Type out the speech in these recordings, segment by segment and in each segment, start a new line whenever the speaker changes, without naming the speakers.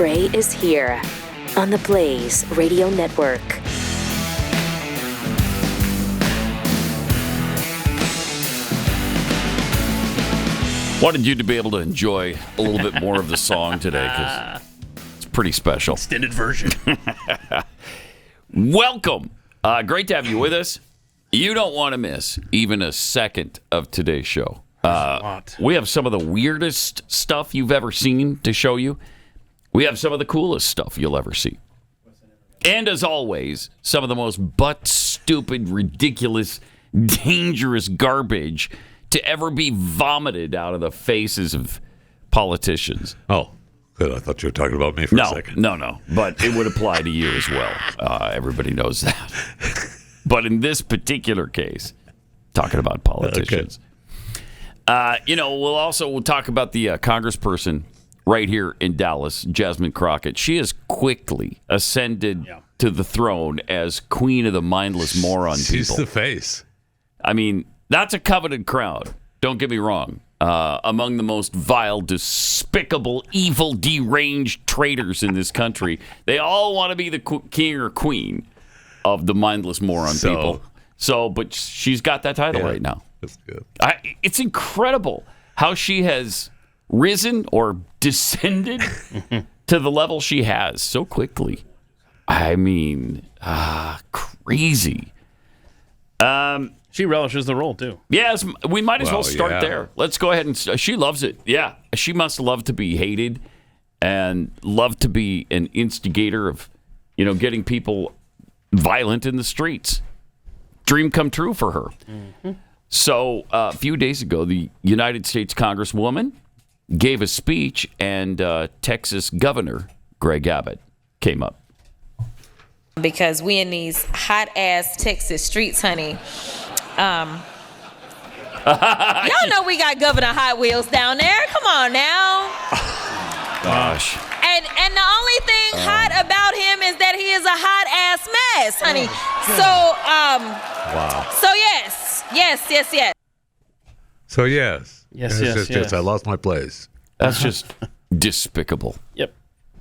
Gray is here on the Blaze Radio Network.
Wanted you to be able to enjoy a little bit more of the song today because it's pretty special.
Extended version.
Welcome. Great to have you with us. You don't want to miss even a second of today's show. We have some of the weirdest stuff you've ever seen to show you. We have some of the coolest stuff you'll ever see. And as always, some of the most butt-stupid, ridiculous, dangerous garbage to ever be vomited out of the faces of politicians.
Oh, good. I thought you were talking about me for a second.
No. But it would apply to you as well. Everybody knows that. But in this particular case, talking about politicians. Okay. We'll talk about the congressperson right here in Dallas, Jasmine Crockett. She has quickly ascended to the throne as queen of the mindless moron people.
She's the face.
I mean, that's a coveted crown. Don't get me wrong. Among the most vile, despicable, evil, deranged traitors in this country, they all want to be the king or queen of the mindless moron people. But she's got that title right now.
That's good.
It's incredible how she has risen or descended to the level she has so quickly. I mean, crazy.
She relishes the role, too.
Yes, we might as well start there. Let's go ahead and... She loves it. Yeah, she must love to be hated and love to be an instigator of, getting people violent in the streets. Dream come true for her. Mm-hmm. So a few days ago, the United States Congresswoman gave a speech, and Texas Governor Greg Abbott came up.
Because we in these hot-ass Texas streets, honey. Y'all know we got Governor Hot Wheels down there. Come on now.
Gosh.
And the only thing hot about him is that he is a hot-ass mess, honey.
Wow.
So yes.
So yes.
Yes.
I lost my place.
That's just despicable.
Yep.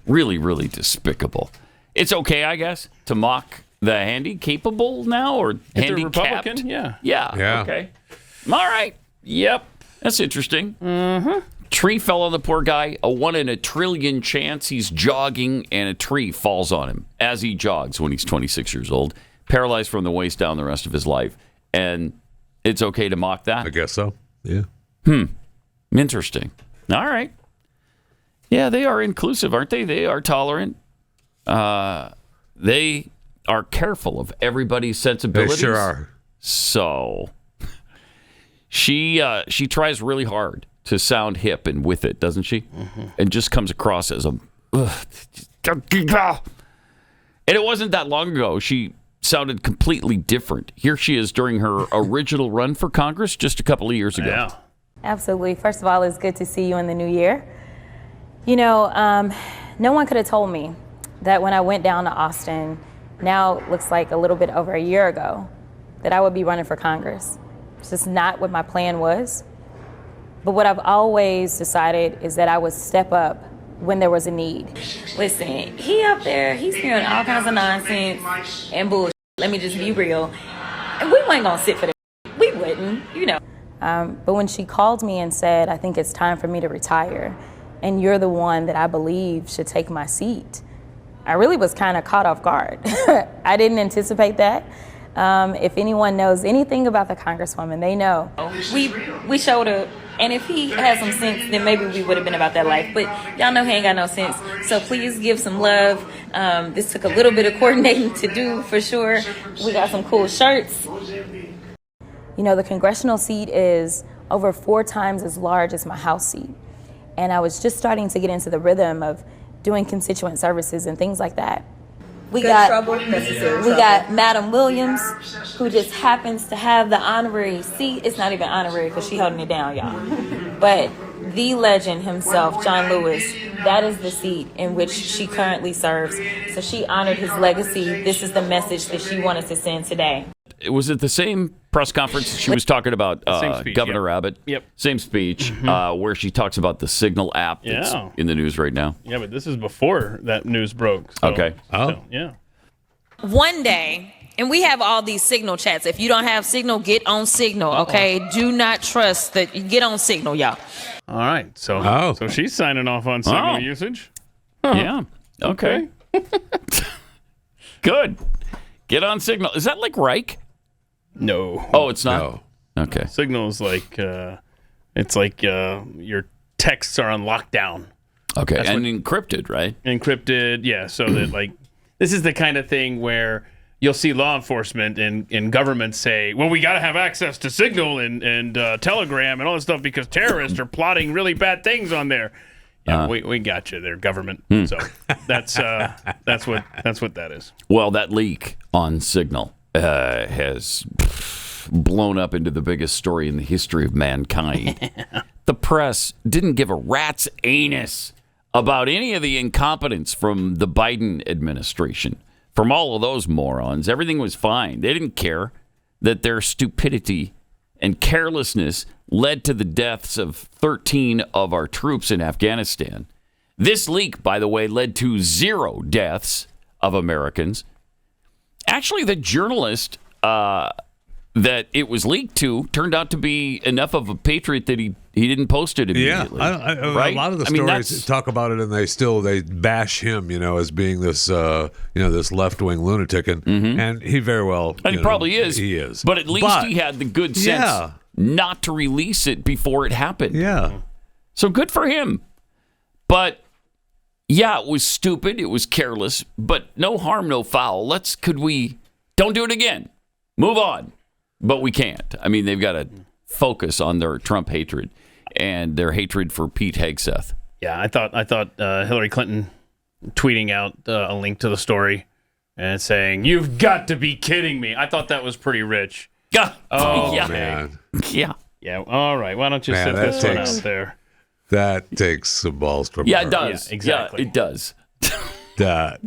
Really, really despicable. It's okay, I guess, to mock the handy-capable now or handicapped.
Republican?
Yeah. Okay. All right. Yep. That's interesting. Mm-hmm. Tree fell on the poor guy. A 1 in a trillion chance. He's jogging, and a tree falls on him as he jogs when he's 26 years old, paralyzed from the waist down the rest of his life. And it's okay to mock that?
I guess so. Yeah.
Interesting. All right. Yeah, they are inclusive, aren't they? They are tolerant. They are careful of everybody's sensibilities.
They sure are.
So she tries really hard to sound hip and with it, doesn't she? Mm-hmm. And just comes across as and it wasn't that long ago she sounded completely different. Here she is during her original run for Congress just a couple of years ago.
Yeah.
Absolutely. First of all, it's good to see you in the new year. No one could have told me that when I went down to Austin, now it looks like a little bit over a year ago, that I would be running for Congress. It's just not what my plan was. But what I've always decided is that I would step up when there was a need. Listen, he up there, he's hearing all kinds of nonsense and bullshit. Let me just be real. And we weren't gonna sit for that. We wouldn't, But when she called me and said, I think it's time for me to retire, and you're the one that I believe should take my seat, I really was kind of caught off guard. I didn't anticipate that. If anyone knows anything about the Congresswoman, they know. We showed up, and if he had some sense, then maybe we would have been about that life. But y'all know he ain't got no sense. So please give some love. This took a little bit of coordinating to do, for sure. We got some cool shirts. The congressional seat is over 4 times as large as my House seat. And I was just starting to get into the rhythm of doing constituent services and things like that. We got Madam Williams, who just happens to have the honorary seat. It's not even honorary because she's holding it down, y'all. But the legend himself, John Lewis, that is the seat in which she currently serves. So she honored his legacy. This is the message that she wanted to send today.
was it the same press conference she was talking about
Same speech,
Governor Abbott?
Yep.
Same speech where she talks about the Signal app that's in the news right now.
Yeah, but this is before that news broke. So,
Okay.
yeah.
One day, and we have all these Signal chats. If you don't have Signal, get on Signal, okay? Do not trust that. Get on Signal, y'all.
All right. So she's signing off on Signal usage.
Yeah. Okay. Good. Get on Signal. Is that like Reich?
No.
Oh, it's not?
No.
Okay.
Signal is like, it's like your texts are on lockdown.
Okay. And encrypted, right?
Encrypted, yeah. So that, like, this is the kind of thing where you'll see law enforcement and government say, well, we got to have access to Signal and Telegram and all this stuff because terrorists are plotting really bad things on there. Yeah, we got you there, government. So that's what that is.
Well, that leak on Signal has blown up into the biggest story in the history of mankind. The press didn't give a rat's anus about any of the incompetence from the Biden administration, from all of those morons. Everything was fine. They didn't care that their stupidity and carelessness led to the deaths of 13 of our troops in Afghanistan. This leak, by the way, led to 0 deaths of Americans. Actually, the journalist that it was leaked to turned out to be enough of a patriot that he didn't post it immediately.
A lot of the stories talk about it, and they bash him, as being this this left wing lunatic, and he very well,
and he probably is.
He is,
but at least he had the good sense not to release it before it happened.
Yeah,
so good for him. But yeah, it was stupid. It was careless. But no harm, no foul. Don't do it again. Move on. But we can't. I mean, they've got to focus on their Trump hatred and their hatred for Pete Hegseth.
Yeah, I thought Hillary Clinton tweeting out a link to the story and saying, "You've got to be kidding me." I thought that was pretty rich.
Oh,
yeah.
Man.
Yeah.
Yeah. All right. Why don't you sit this one out there?
That takes some balls from
Yeah,
her.
it does.
Yeah, exactly.
Yeah, it does.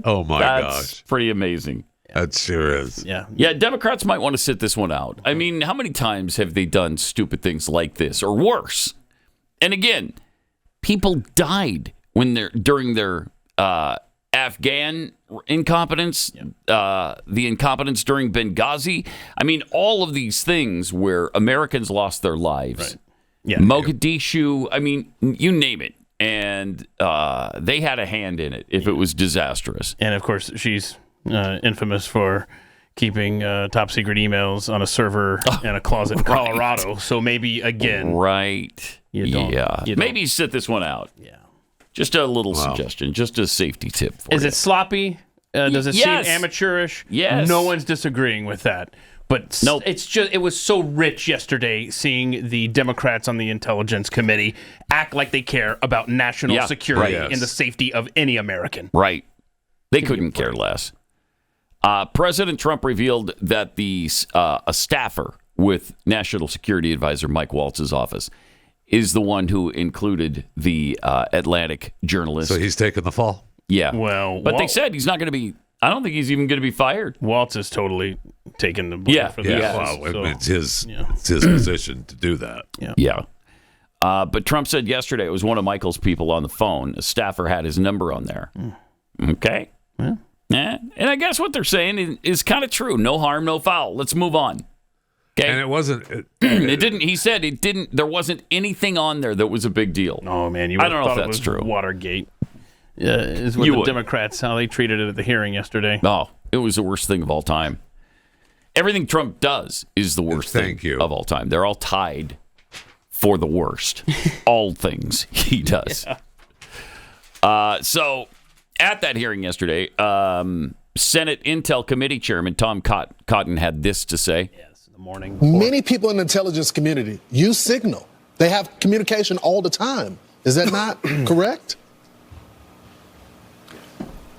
Oh my
That's
gosh.
pretty amazing.
That sure is.
Yeah.
Yeah, Democrats might want to sit this one out. I mean, how many times have they done stupid things like this or worse? And again, people died during their Afghan incompetence, the incompetence during Benghazi. I mean, all of these things where Americans lost their lives.
Right. Yeah.
Mogadishu, I mean, you name it. And they had a hand in it if it was disastrous.
And of course, she's infamous for keeping top secret emails on a server in a closet in Colorado. So maybe again,
right?
You don't.
Maybe sit this one out.
Yeah.
Just a little suggestion, just a safety tip for you.
Is it sloppy? Does it seem amateurish?
Yes.
No one's disagreeing with that. But
nope.
It was so rich yesterday seeing the Democrats on the Intelligence Committee act like they care about national security and the safety of any American.
Right. They couldn't care less. President Trump revealed that a staffer with National Security Advisor Mike Waltz's office is the one who included the Atlantic journalist.
So he's taking the fall?
Yeah.
Well,
but they said he's not going to be, I don't think he's even going to be fired.
Waltz is totally taking the blame for this.
Well, it's his position to do that.
Yeah. But Trump said yesterday it was one of Michael's people on the phone. A staffer had his number on there. Okay. Yeah. And I guess what they're saying is kind of true. No harm, no foul. Let's move on. Okay.
And it wasn't.
It didn't. He said it didn't. There wasn't anything on there that was a big deal.
Oh man,
I don't know if that's true.
Watergate. Is what the Democrats, how they treated it at the hearing yesterday.
Oh, it was the worst thing of all time. Everything Trump does is the worst thing of all time. They're all tied for the worst. All things he does. Yeah. So at that hearing yesterday, Senate Intel Committee Chairman Tom Cotton had this to say.
Yes, in the morning.
Many people in the intelligence community use Signal. They have communication all the time. Is that not correct?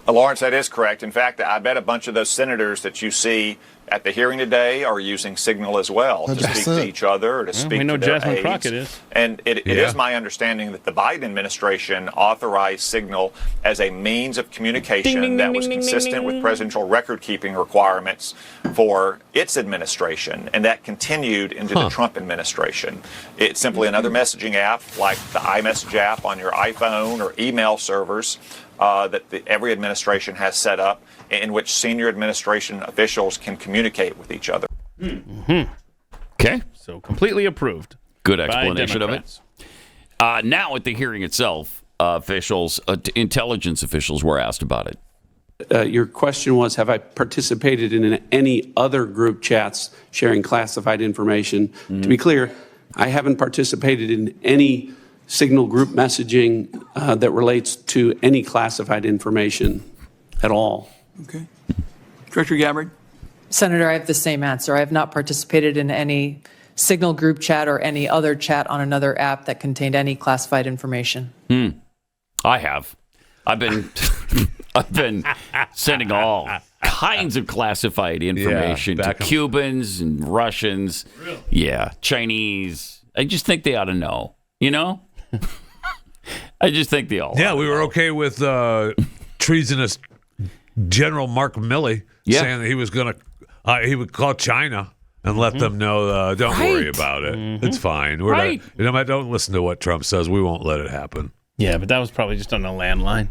Lawrence, that is correct. In fact, I bet a bunch of those senators that you see at the hearing today are using Signal as well to speak to each other or to speak
we know
to their
Jasmine
aides.
Crockett is.
And it is my understanding that the Biden administration authorized Signal as a means of communication that was consistent with presidential record-keeping requirements for its administration, and that continued into the Trump administration. It's simply another messaging app like the iMessage app on your iPhone or email servers that every administration has set up, in which senior administration officials can communicate with each other.
Okay.
So completely approved.
Good explanation of it. Now at the hearing itself, intelligence officials were asked about it.
Your question was, have I participated in any other group chats sharing classified information? To be clear, I haven't participated in any Signal group messaging that relates to any classified information at all.
Okay. Director Gabbard?
Senator, I have the same answer. I have not participated in any Signal group chat or any other chat on another app that contained any classified information.
I have. I've been sending all kinds of classified information to Cubans and Russians. Really? Yeah, Chinese. I just think they ought to know, you know? I just think they all
we were okay with treasonous General Mark Milley saying that he was going to he would call China and let them know, don't worry about it. It's fine. We're not, don't listen to what Trump says. We won't let it happen.
Yeah, but that was probably just on a landline.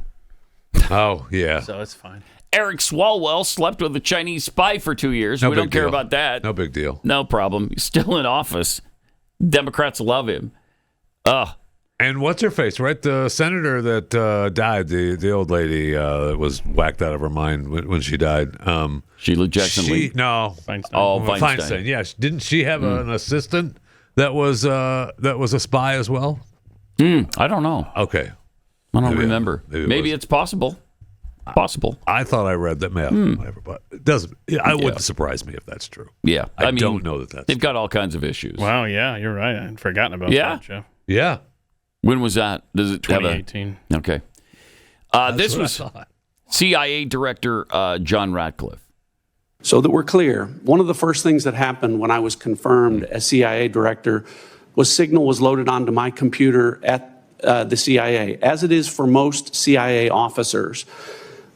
Oh, yeah.
So it's fine.
Eric Swalwell slept with a Chinese spy for 2 years.
No
we don't care about that.
No big deal.
No problem. He's still in office. Democrats love him.
And what's her face, right? The senator that died, the old lady that was whacked out of her mind when she died.
Sheila Jackson Lee?
No.
Feinstein.
Oh, Feinstein.
Yeah. Didn't she have an assistant that was a spy as well?
I don't know.
Okay.
I don't remember. Maybe it's possible. Possible.
I thought I read that. Whatever, but it doesn't. It wouldn't surprise me if that's true.
Yeah.
I mean, don't know that that's
They've got all kinds of issues.
Wow, yeah, you're right. I'd forgotten about that, Jeff.
Yeah.
When was that? Does it
2018.
Okay. This was CIA Director John Ratcliffe.
So that we're clear, one of the first things that happened when I was confirmed as CIA director was Signal was loaded onto my computer at the CIA, as it is for most CIA officers.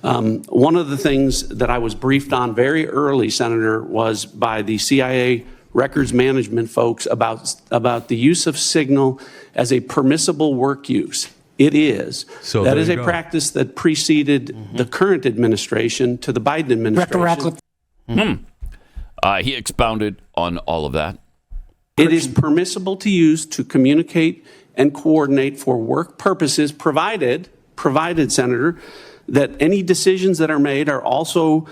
One of the things that I was briefed on very early, Senator, was by the CIA records management folks about the use of Signal as a permissible work use. It is.
So
that is a practice that preceded the current administration to the Biden administration.
Director Ratcliffe.
He expounded on all of that.
It is permissible to use to communicate and coordinate for work purposes, provided, Senator, that any decisions that are made are also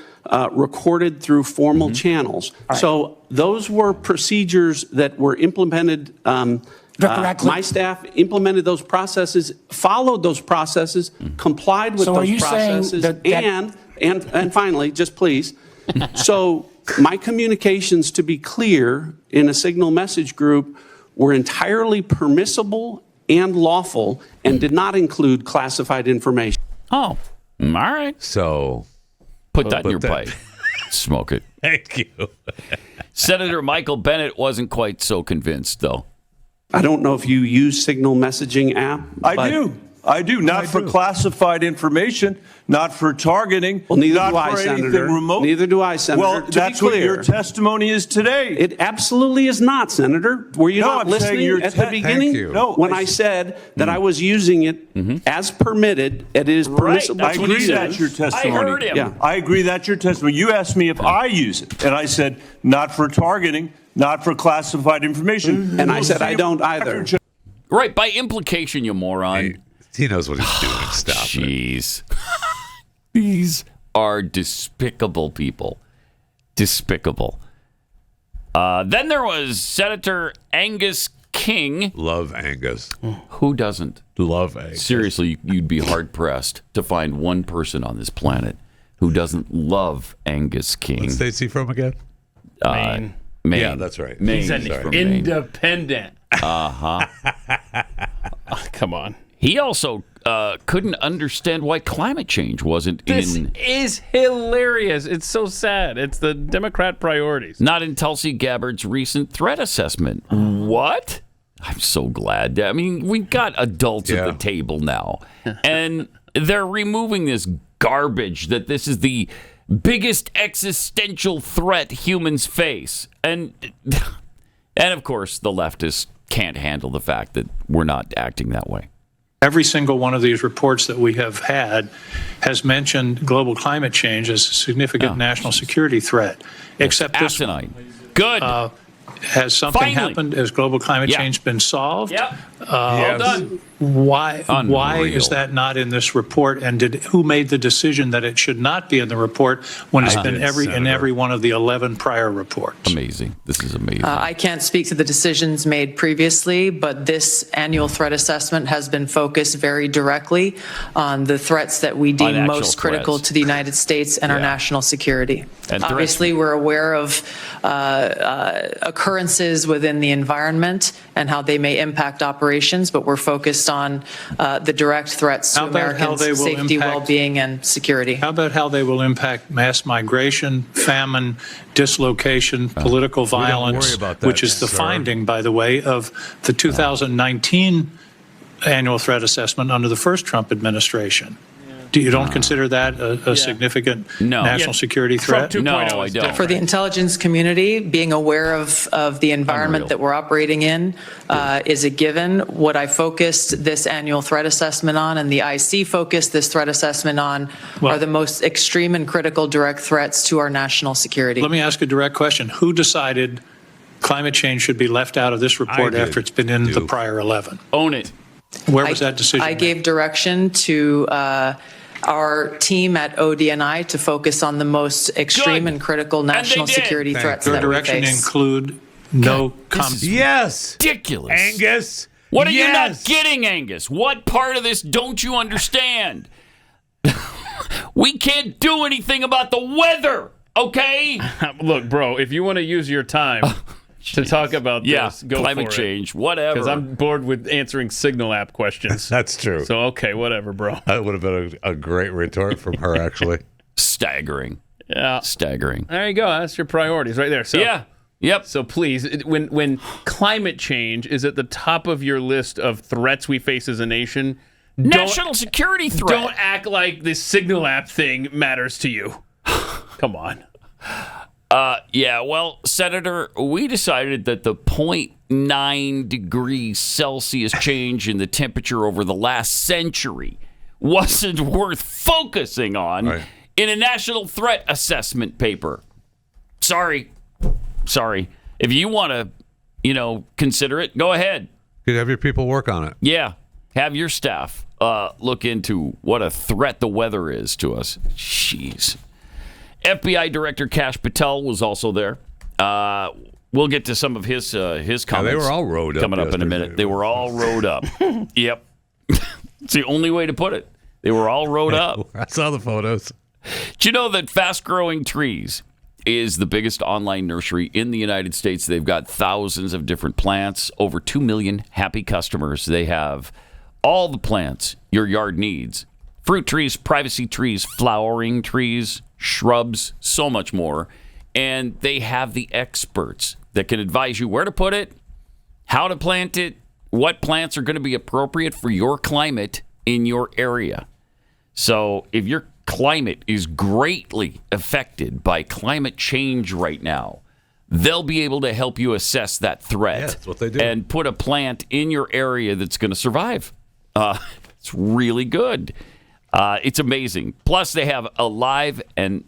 recorded through formal channels. Right. So those were procedures that were implemented. My staff implemented those processes, followed those processes, complied with those processes, and finally, just please. So my communications, to be clear, in a Signal message group were entirely permissible and lawful and did not include classified information.
Oh, all right.
So
put that in your pipe. Smoke it.
Thank you.
Senator Michael Bennet wasn't quite so convinced, though.
I don't know if you use Signal messaging app.
I do. Not for classified information, not for targeting.
Well, neither
not
do I,
for
Senator.
anything remote.
Neither do I, Senator.
Well, that's what your testimony is today.
It absolutely is not, Senator. Were you not listening at the beginning?
Thank you.
No,
when I said that I was using it as permitted, it is permissible.
I agree that's your testimony.
I heard him.
Yeah.
I agree that's your testimony. You asked me if I use it, and I said not for targeting, not for classified information.
And I said I don't either.
Right, by implication, you moron.
He knows what he's doing. Stop it.
Jeez. These are despicable people. Despicable. Then there was Senator Angus King.
Love Angus.
Who doesn't?
Love Angus.
Seriously, you'd be hard-pressed to find one person on this planet who doesn't love Angus King.
What state's he from again?
Maine.
Maine.
Yeah, that's right.
Maine.
He's an
From Maine.
independent.
Uh-huh.
Come on.
He also couldn't understand why climate change wasn't
This
in.
is hilarious. It's so sad. It's the Democrat priorities.
Not in Tulsi Gabbard's recent threat assessment. What? I'm so glad. I mean, we've got adults at the table now, and they're removing this garbage that this is the biggest existential threat humans face. And of course, the leftists can't handle the fact that we're not acting that way.
Every single one of these reports that we have had has mentioned global climate change as a significant national security threat, except this
asinine. Good.
Has something happened? Has global climate change been solved?
Yep.
Well done.
Why is that not in this report? And who made the decision that it should not be in the report when it's been in every one of the 11 prior reports?
Amazing. This is amazing.
I can't speak to the decisions made previously, but this annual threat assessment has been focused very directly on the threats that we deem most critical to the United States and our national security.
And
obviously, we're aware of occurrences within the environment and how they may impact operations, but we're focused on the direct threats to Americans' safety, well-being, and security.
How about how they will impact mass migration, famine, dislocation, political violence, which is the finding, by the way, of the 2019 annual threat assessment under the first Trump administration. You don't consider that a significant national security threat?
No, I don't.
For the intelligence community, being aware of the environment that we're operating in is a given. What I focused this annual threat assessment on, and the IC focused this threat assessment on, are the most extreme and critical direct threats to our national security.
Let me ask a direct question. Who decided climate change should be left out of this report after it's been in the prior 11?
Own it.
Where was that decision
I gave direction to our team at ODNI to focus on the most extreme and critical national security threats that we face.
Your direction include no comment.
Yes.
Ridiculous.
Angus.
What are you not getting, Angus? What part of this don't you understand? We can't do anything about the weather, okay?
Look, bro, if you want to use your time to talk about this, go
climate
for
change,
it.
whatever.
Because I'm bored with answering Signal app questions.
That's true.
So, okay, whatever, bro.
That would have been a great retort from her, actually.
Staggering.
Yeah.
Staggering.
There you go. That's your priorities right there. So,
Yep.
So please, when climate change is at the top of your list of threats we face as a nation,
national security threat.
Don't act like this Signal app thing matters to you. Come on.
Well, Senator, we decided that the 0.9 degrees Celsius change in the temperature over the last century wasn't worth focusing on in a national threat assessment paper. Sorry. If you want to, consider it, go ahead.
You could have your people work on it.
Yeah. Have your staff look into what a threat the weather is to us. Jeez. FBI Director Kash Patel was also there. We'll get to some of his comments.
They were all rode up
coming up in a minute. They were all rode up. Yep. It's the only way to put it. They were all rode up.
I saw the photos.
Do you know that Fast Growing Trees is the biggest online nursery in the United States? They've got thousands of different plants, over 2 million happy customers. They have all the plants your yard needs. Fruit trees, privacy trees, flowering trees, shrubs, so much more. And they have the experts that can advise you where to put it, how to plant it, what plants are going to be appropriate for your climate in your area. So if your climate is greatly affected by climate change right now, they'll be able to help you assess that threat.
Yeah, that's what they do.
And put a plant in your area that's going to survive. It's really good. It's amazing. Plus, they have a live and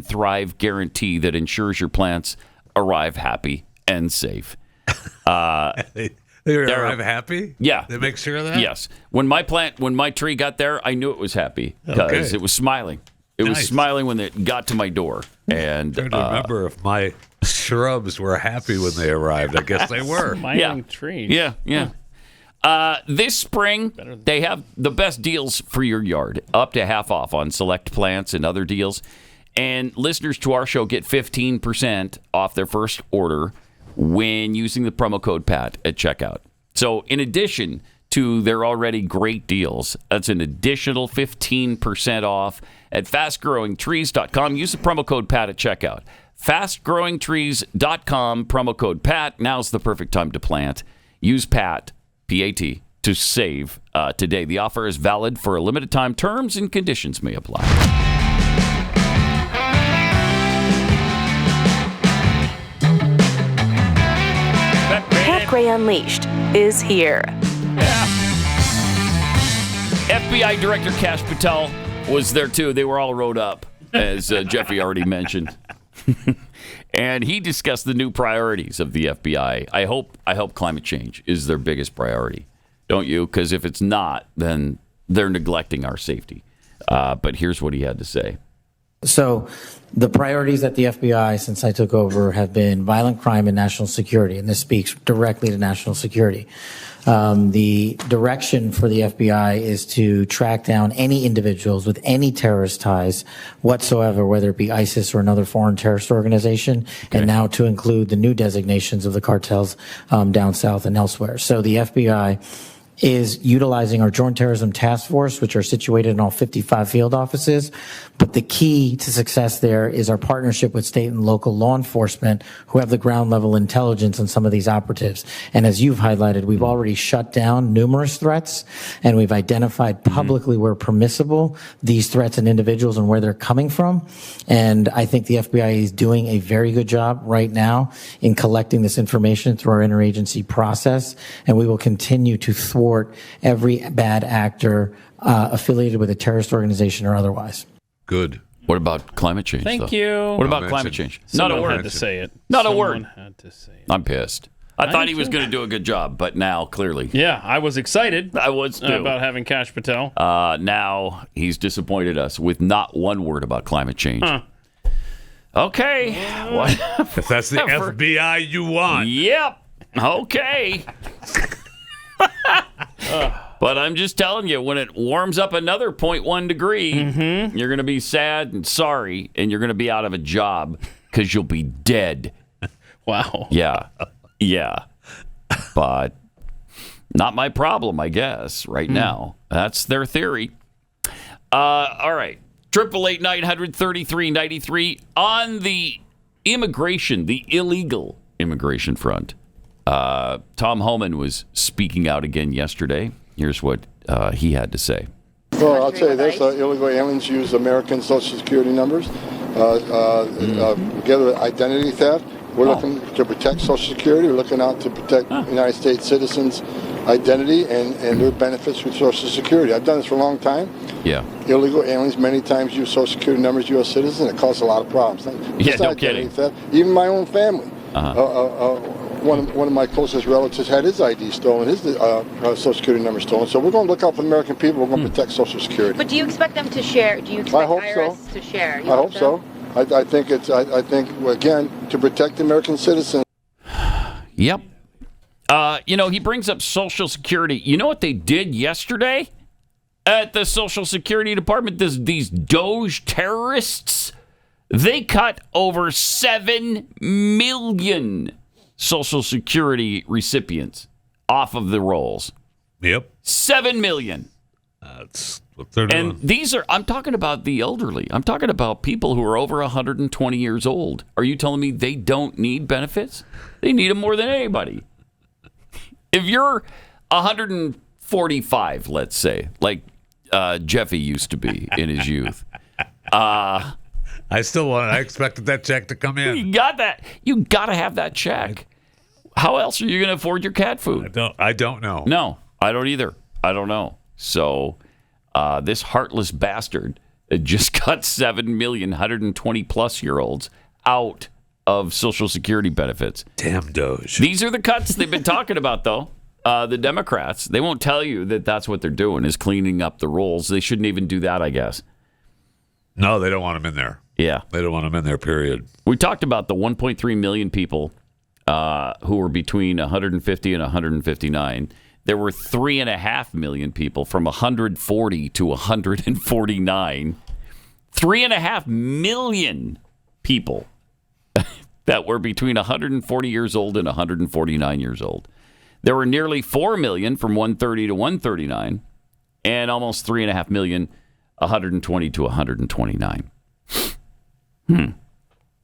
thrive guarantee that ensures your plants arrive happy and safe.
They arrive happy?
Yeah.
They make sure of that?
Yes. When my tree got there, I knew it was happy because it was smiling. It was smiling when it got to my door. And
I'm trying to remember if my shrubs were happy when they arrived. I guess they were.
Smiling tree.
Yeah. This spring, they have the best deals for your yard, up to half off on select plants and other deals. And listeners to our show get 15% off their first order when using the promo code PAT at checkout. So in addition to their already great deals. That's an additional 15% off at fastgrowingtrees.com. Use the promo code PAT at checkout. Fastgrowingtrees.com, promo code PAT. Now's the perfect time to plant. Use PAT, P-A-T, to save today. The offer is valid for a limited time. Terms and conditions may apply.
Pat Gray Unleashed is here.
Yeah. FBI Director Kash Patel was there too. They were all rode up, as Jeffy already mentioned. And he discussed the new priorities of the FBI. I hope climate change is their biggest priority. Don't you? Because if it's not, then they're neglecting our safety. But here's what he had to say.
So the priorities at the FBI since I took over have been violent crime and national security, and this speaks directly to national security. The direction for the FBI is to track down any individuals with any terrorist ties whatsoever, whether it be ISIS or another foreign terrorist organization, and now to include the new designations of the cartels down south and elsewhere. So the FBI is utilizing our Joint Terrorism Task Force, which are situated in all 55 field offices. But the key to success there is our partnership with state and local law enforcement who have the ground level intelligence on some of these operatives. And as you've highlighted, we've already shut down numerous threats, and we've identified publicly where permissible these threats and individuals and where they're coming from. And I think the FBI is doing a very good job right now in collecting this information through our interagency process, and we will continue to thwart every bad actor affiliated with a terrorist organization or otherwise.
Good.
What about climate change?
Thank
though?
you.
What about climate change? Not a word.
Had to say it.
Not a
Someone
word.
had to say it.
I'm pissed. I thought he was going to do a good job, but now clearly.
Yeah, I was excited.
I was too.
About having Kash Patel.
Now he's disappointed us with not one word about climate change.
Huh.
Okay.
If that's the FBI you want.
Yep. Okay. But I'm just telling you, when it warms up another 0.1 degree, you're going to be sad and sorry, and you're going to be out of a job because you'll be dead.
Wow.
Yeah. Yeah. But not my problem, I guess, right now. That's their theory. All right. 888-900-3393 on the immigration, the illegal immigration front. Tom Homan was speaking out again yesterday. Here's what he had to say.
Well, I'll tell you this, illegal aliens use American Social Security numbers together with identity theft. We're looking to protect Social Security. We're looking out to protect United States citizens' identity and their benefits with Social Security. I've done this for a long time.
Yeah.
Illegal aliens many times use Social Security numbers, U.S. citizens. It causes a lot of problems.
Yeah, no kidding.
Theft. Even my own family. One of my closest relatives had his ID stolen, his Social Security number stolen. So we're going to look out for the American people. We're going to protect Social Security.
But do you expect them to share? Do you expect IRS to share?
I hope so. I think again, to protect American citizens.
Yep. He brings up Social Security. You know what they did yesterday at the Social Security Department? These Doge terrorists, they cut over 7 million Social Security recipients off of the rolls.
Yep.
7 million.
That's what they're doing.
And I'm talking about the elderly. I'm talking about people who are over 120 years old. Are you telling me they don't need benefits? They need them more than anybody. If you're 145, let's say, like Jeffy used to be in his youth.
I expected that check to come in.
You got that. You got to have that check. How else are you going to afford your cat food?
I don't know.
No, I don't either. I don't know. So this heartless bastard just cut 7 million 120-plus-year-olds out of Social Security benefits.
Damn Doge.
These are the cuts they've been talking about, though. The Democrats, they won't tell you that that's what they're doing, is cleaning up the rolls. They shouldn't even do that, I guess.
No, they don't want them in there.
Yeah.
They don't want them in there, period.
We talked about the 1.3 million people who were between 150 and 159. There were 3.5 million people from 140 to 149. 3.5 million people that were between 140 years old and 149 years old. There were nearly 4 million from 130 to 139, and almost 3.5 million, 120 to 129.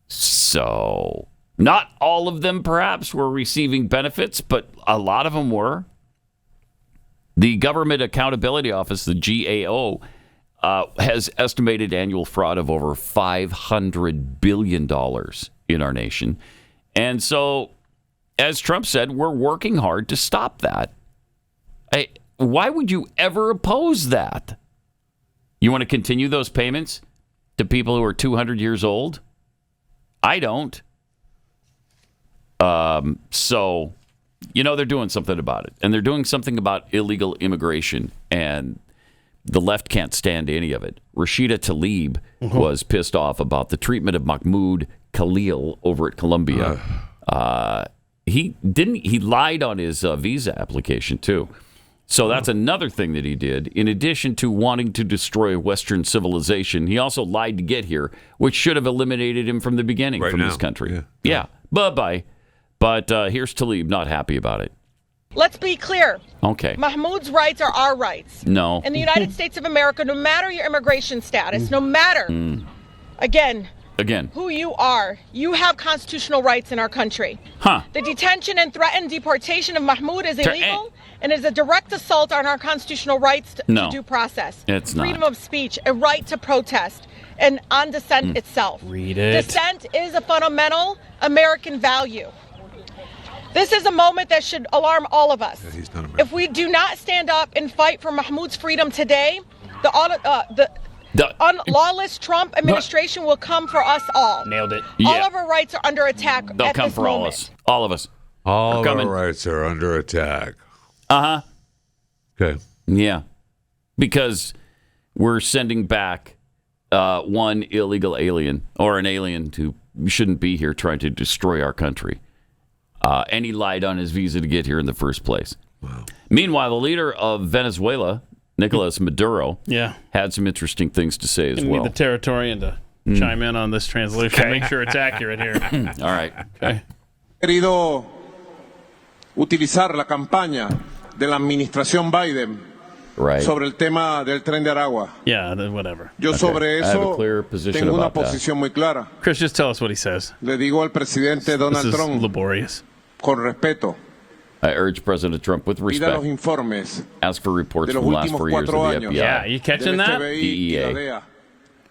So, not all of them perhaps were receiving benefits, but a lot of them were. The Government Accountability Office, the GAO, has estimated annual fraud of over $500 billion in our nation. And so, as Trump said, we're working hard to stop that. Why would you ever oppose that? You want to continue those payments to people who are 200 years old? I don't. So, they're doing something about it. And they're doing something about illegal immigration. And the left can't stand any of it. Rashida Talib was pissed off about the treatment of Mahmoud Khalil over at Columbia. He lied on his visa application, too. So that's another thing that he did. In addition to wanting to destroy Western civilization, he also lied to get here, which should have eliminated him from the beginning from this country. Yeah. Bye-bye. But here's Talib, not happy about it.
Let's be clear.
Okay.
Mahmoud's rights are our rights.
No.
In the United States of America, no matter your immigration status, no matter, again, who you are, you have constitutional rights in our country. The detention and threatened deportation of Mahmoud is illegal and is a direct assault on our constitutional rights to due process.
It's not.
Freedom of speech, a right to protest, and on dissent itself.
Read it.
Dissent is a fundamental American value. This is a moment that should alarm all of us. If we do not stand up and fight for Mahmoud's freedom today, the lawless Trump administration will come for us all.
Nailed it.
All of our rights are under attack
They'll
at
come
this
for
moment.
all of us. All of us.
All our rights are under attack. Okay.
Yeah. Because we're sending back one illegal alien or an alien who shouldn't be here trying to destroy our country. And he lied on his visa to get here in the first place. Wow. Meanwhile, the leader of Venezuela, Nicolas Maduro, had some interesting things to say as well.
Need the Territorian to chime in on this translation. Make sure it's accurate here.
All right.
Okay.
Querido utilizar la campaña de la administración Biden sobre el tema del tren de Aragua.
Yeah, whatever.
Yo sobre
I have a
eso
clear position
tengo una
about that.
posición muy clara.
Chris, just tell us what he says.
Le digo al presidente Donald
This is
Trump,
laborious.
con respeto,
I urge President Trump with
pida
respect.
los informes
Ask for reports
de los
from the last
últimos
4 years of
4
the
años.
FBI.
Yeah, you catching
del
that?
FBI y la
DEA.
DEA,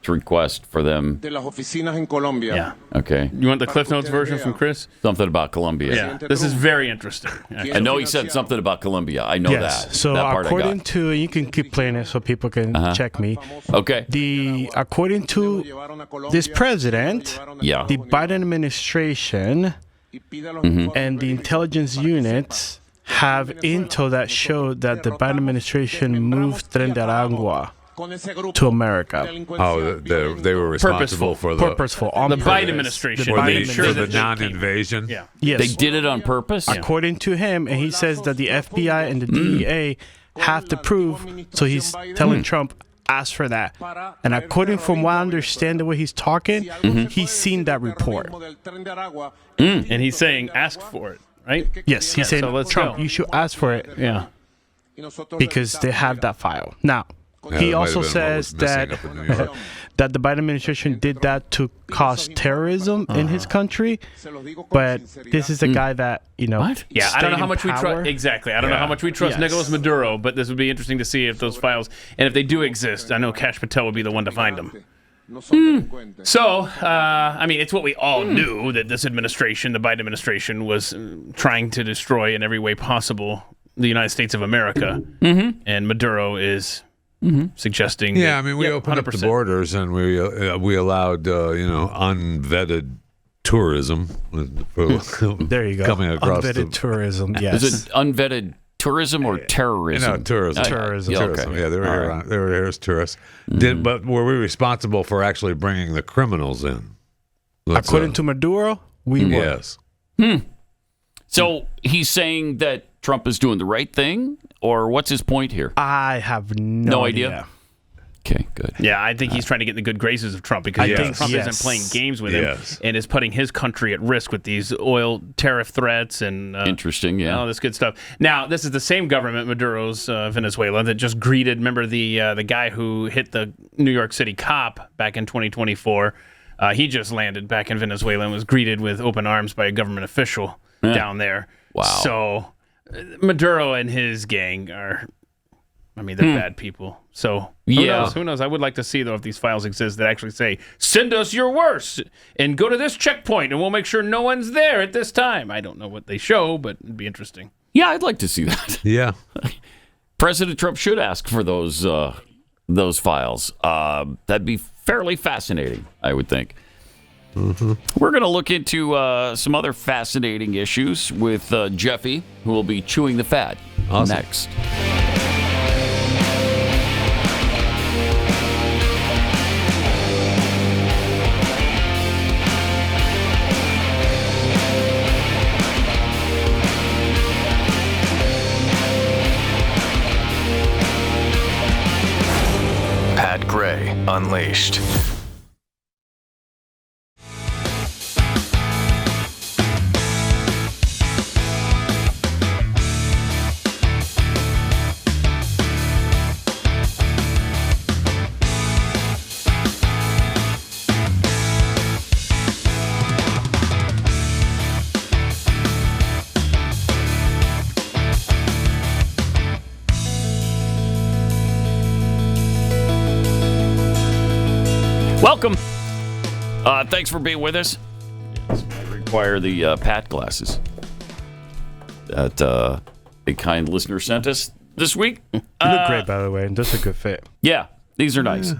To request for them.
de las oficinas en Colombia.
Yeah.
Okay.
You want the Cliff Notes version from Chris?
Something about Colombia.
Yeah. This is very interesting.
I know he said something about Colombia. I know that.
So
that part
according
I got.
to, you can keep playing it so people can check me.
Okay.
According to this president, the Biden administration and the intelligence units have intel that showed that the Biden administration moved Tren de Aragua to America.
Oh, they were responsible for the
on
the
purpose.
Biden administration.
The Biden
made sure
for
that
the non-invasion.
Yeah.
Yes.
They did it on purpose?
According to him, and he says that the FBI and the DEA have to prove, so he's telling Trump, ask for that. And according from what I understand the way he's talking, he's seen that report.
And he's saying, ask for it, right?
Yes, he's saying,
so let's
Trump,
go.
you should ask for it.
Yeah.
Because they have that file. Now,
Yeah,
he
that might
also
have been what was
says
missing
that
up in New York.
that the Biden administration did that to cause terrorism in his country, but this is a guy that,
Yeah, I don't know how much we
power.
trust. Exactly. I don't know how much we trust Nicolas Maduro, but this would be interesting to see if those files, and if they do exist, I know Kash Patel would be the one to find them. So, I mean, it's what we all knew, that this administration, the Biden administration, was trying to destroy in every way possible the United States of America. And Maduro is suggesting.
Yeah, I mean, we opened up the borders and we allowed unvetted tourism.
There you go.
Coming across
unvetted tourism. Yes.
Is it unvetted tourism or terrorism?
Tourism.
Tourism.
Yeah,
Tourism.
okay.
Yeah, they were here.
All right.
They were here as tourists. But were we responsible for actually bringing the criminals in?
According to Maduro, we were.
Yes.
So he's saying that Trump is doing the right thing, or what's his point here?
I have no
idea. Okay, good.
Yeah, I think he's trying to get in the good graces of Trump because Trump isn't playing games with him and is putting his country at risk with these oil tariff threats and
interesting,
all this good stuff. Now, this is the same government, Maduro's Venezuela, that just greeted. Remember the guy who hit the New York City cop back in 2024? He just landed back in Venezuela and was greeted with open arms by a government official down there.
Wow.
So Maduro and his gang are. I mean, they're bad people. So who knows? I would like to see, though, if these files exist that actually say, send us your worst and go to this checkpoint and we'll make sure no one's there at this time. I don't know what they show, but it'd be interesting.
Yeah, I'd like to see that.
Yeah.
President Trump should ask for those files. That'd be fairly fascinating, I would think. Mm-hmm. We're going to look into some other fascinating issues with Jeffy, who will be chewing the fat next.
Gray Unleashed.
Welcome. Thanks for being with us. I require the Pat glasses that a kind listener sent us this week.
You look great, by the way, and that's a good fit.
Yeah, these are nice.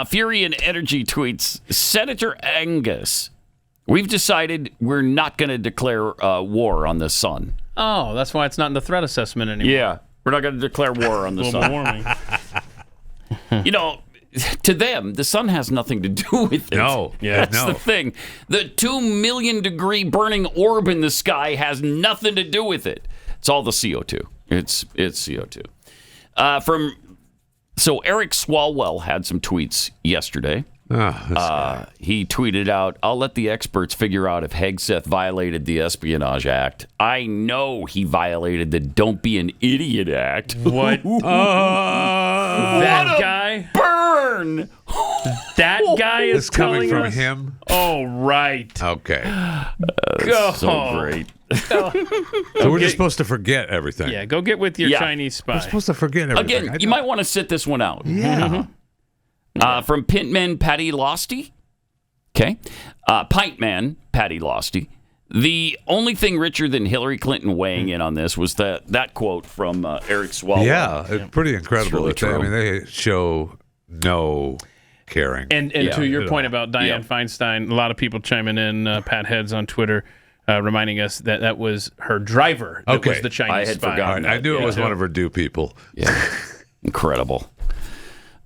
Fury and Energy tweets, Senator Angus, we've decided we're not going to declare war on the sun.
Oh, that's why it's not in the threat assessment anymore.
Yeah, we're not going to declare war on the sun.
Warming.
You know, to them, the sun has nothing to do with it.
No. Yeah,
that's the thing. The 2 million degree burning orb in the sky has nothing to do with it. It's all the CO2. It's CO2. So Eric Swalwell had some tweets yesterday. He tweeted out, I'll let the experts figure out if Hegseth violated the Espionage Act. I know he violated the Don't Be an Idiot Act.
What? That guy?
Burn!
That guy is
This coming from
us?
him?
Oh, right.
Okay.
That's so great.
So we're just supposed to forget everything.
Yeah, go get with your Chinese spy.
We're supposed to forget everything.
Again, you might want to sit this one out.
Yeah.
From Pintman Patty Losty. Okay. Pintman Patty Losty. The only thing richer than Hillary Clinton weighing in on this was that quote from Eric Swalwell.
Yeah, it's pretty incredible.
It's really
that they show no caring.
And to your point about Dianne Feinstein, a lot of people chiming in, Pat Heads on Twitter, reminding us that was her driver that was the Chinese
I had
spy.
forgotten that.
I knew it was one of her do people.
Yeah. Incredible.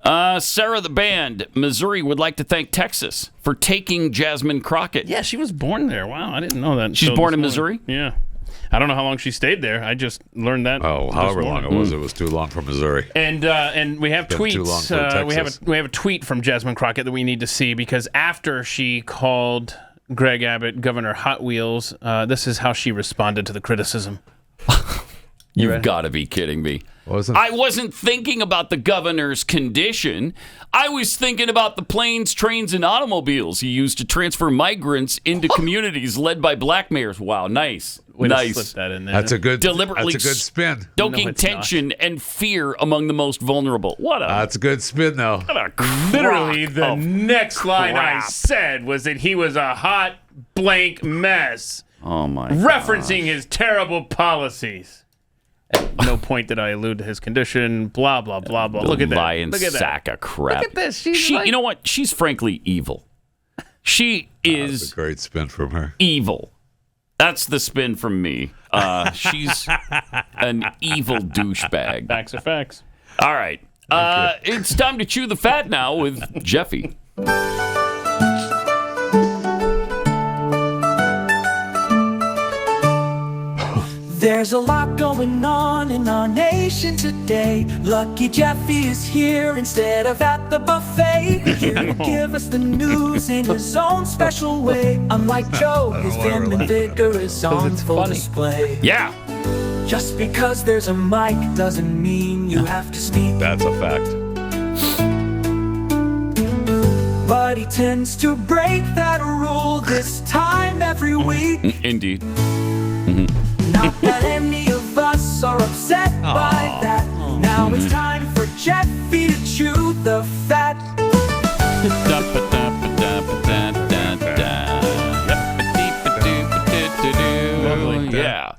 Sarah the Band, Missouri would like to thank Texas for taking Jasmine Crockett.
Yeah, she was born there. Wow, I didn't know that.
She's born in Missouri?
Yeah. I don't know how long she stayed there. I just learned that.
However long it was too long for Missouri.
And we have tweets.
Too long for
we have a tweet from Jasmine Crockett that we need to see because after she called Greg Abbott Governor Hot Wheels, this is how she responded to the criticism.
You've got to be kidding me. I wasn't thinking about the governor's condition. I was thinking about the planes, trains, and automobiles he used to transfer migrants into communities led by black mayors. Wow, nice. Nice.
Slip that in there.
That's a good
Deliberately
That's a good spin.
stoking tension and fear among the most vulnerable.
That's a good spin, though.
Literally, the next line I said was that he was a hot blank mess.
Oh, my
referencing his terrible policies. At no point did I allude to his condition, blah, blah, blah, blah. Look at that.
Lying
Look at
sack
that.
of crap.
Look at this.
You know what? She's frankly evil. She is
That's a great spin from her.
evil. That's the spin from me. She's an evil douchebag.
Facts are facts.
All right. It's time to chew the fat now with Jeffy.
There's a lot going on in our nation today. Lucky Jeffy is here instead of at the buffet. Here to give us the news in his own special way. Unlike Joe, his vim and vigor is on full display.
Yeah.
Just because there's a mic doesn't mean you have to speak.
That's a fact.
But he tends to break that rule this time every week.
Indeed.
Not that any of us are upset by that. Now it's time for Jeffy to chew the fat.
Yeah.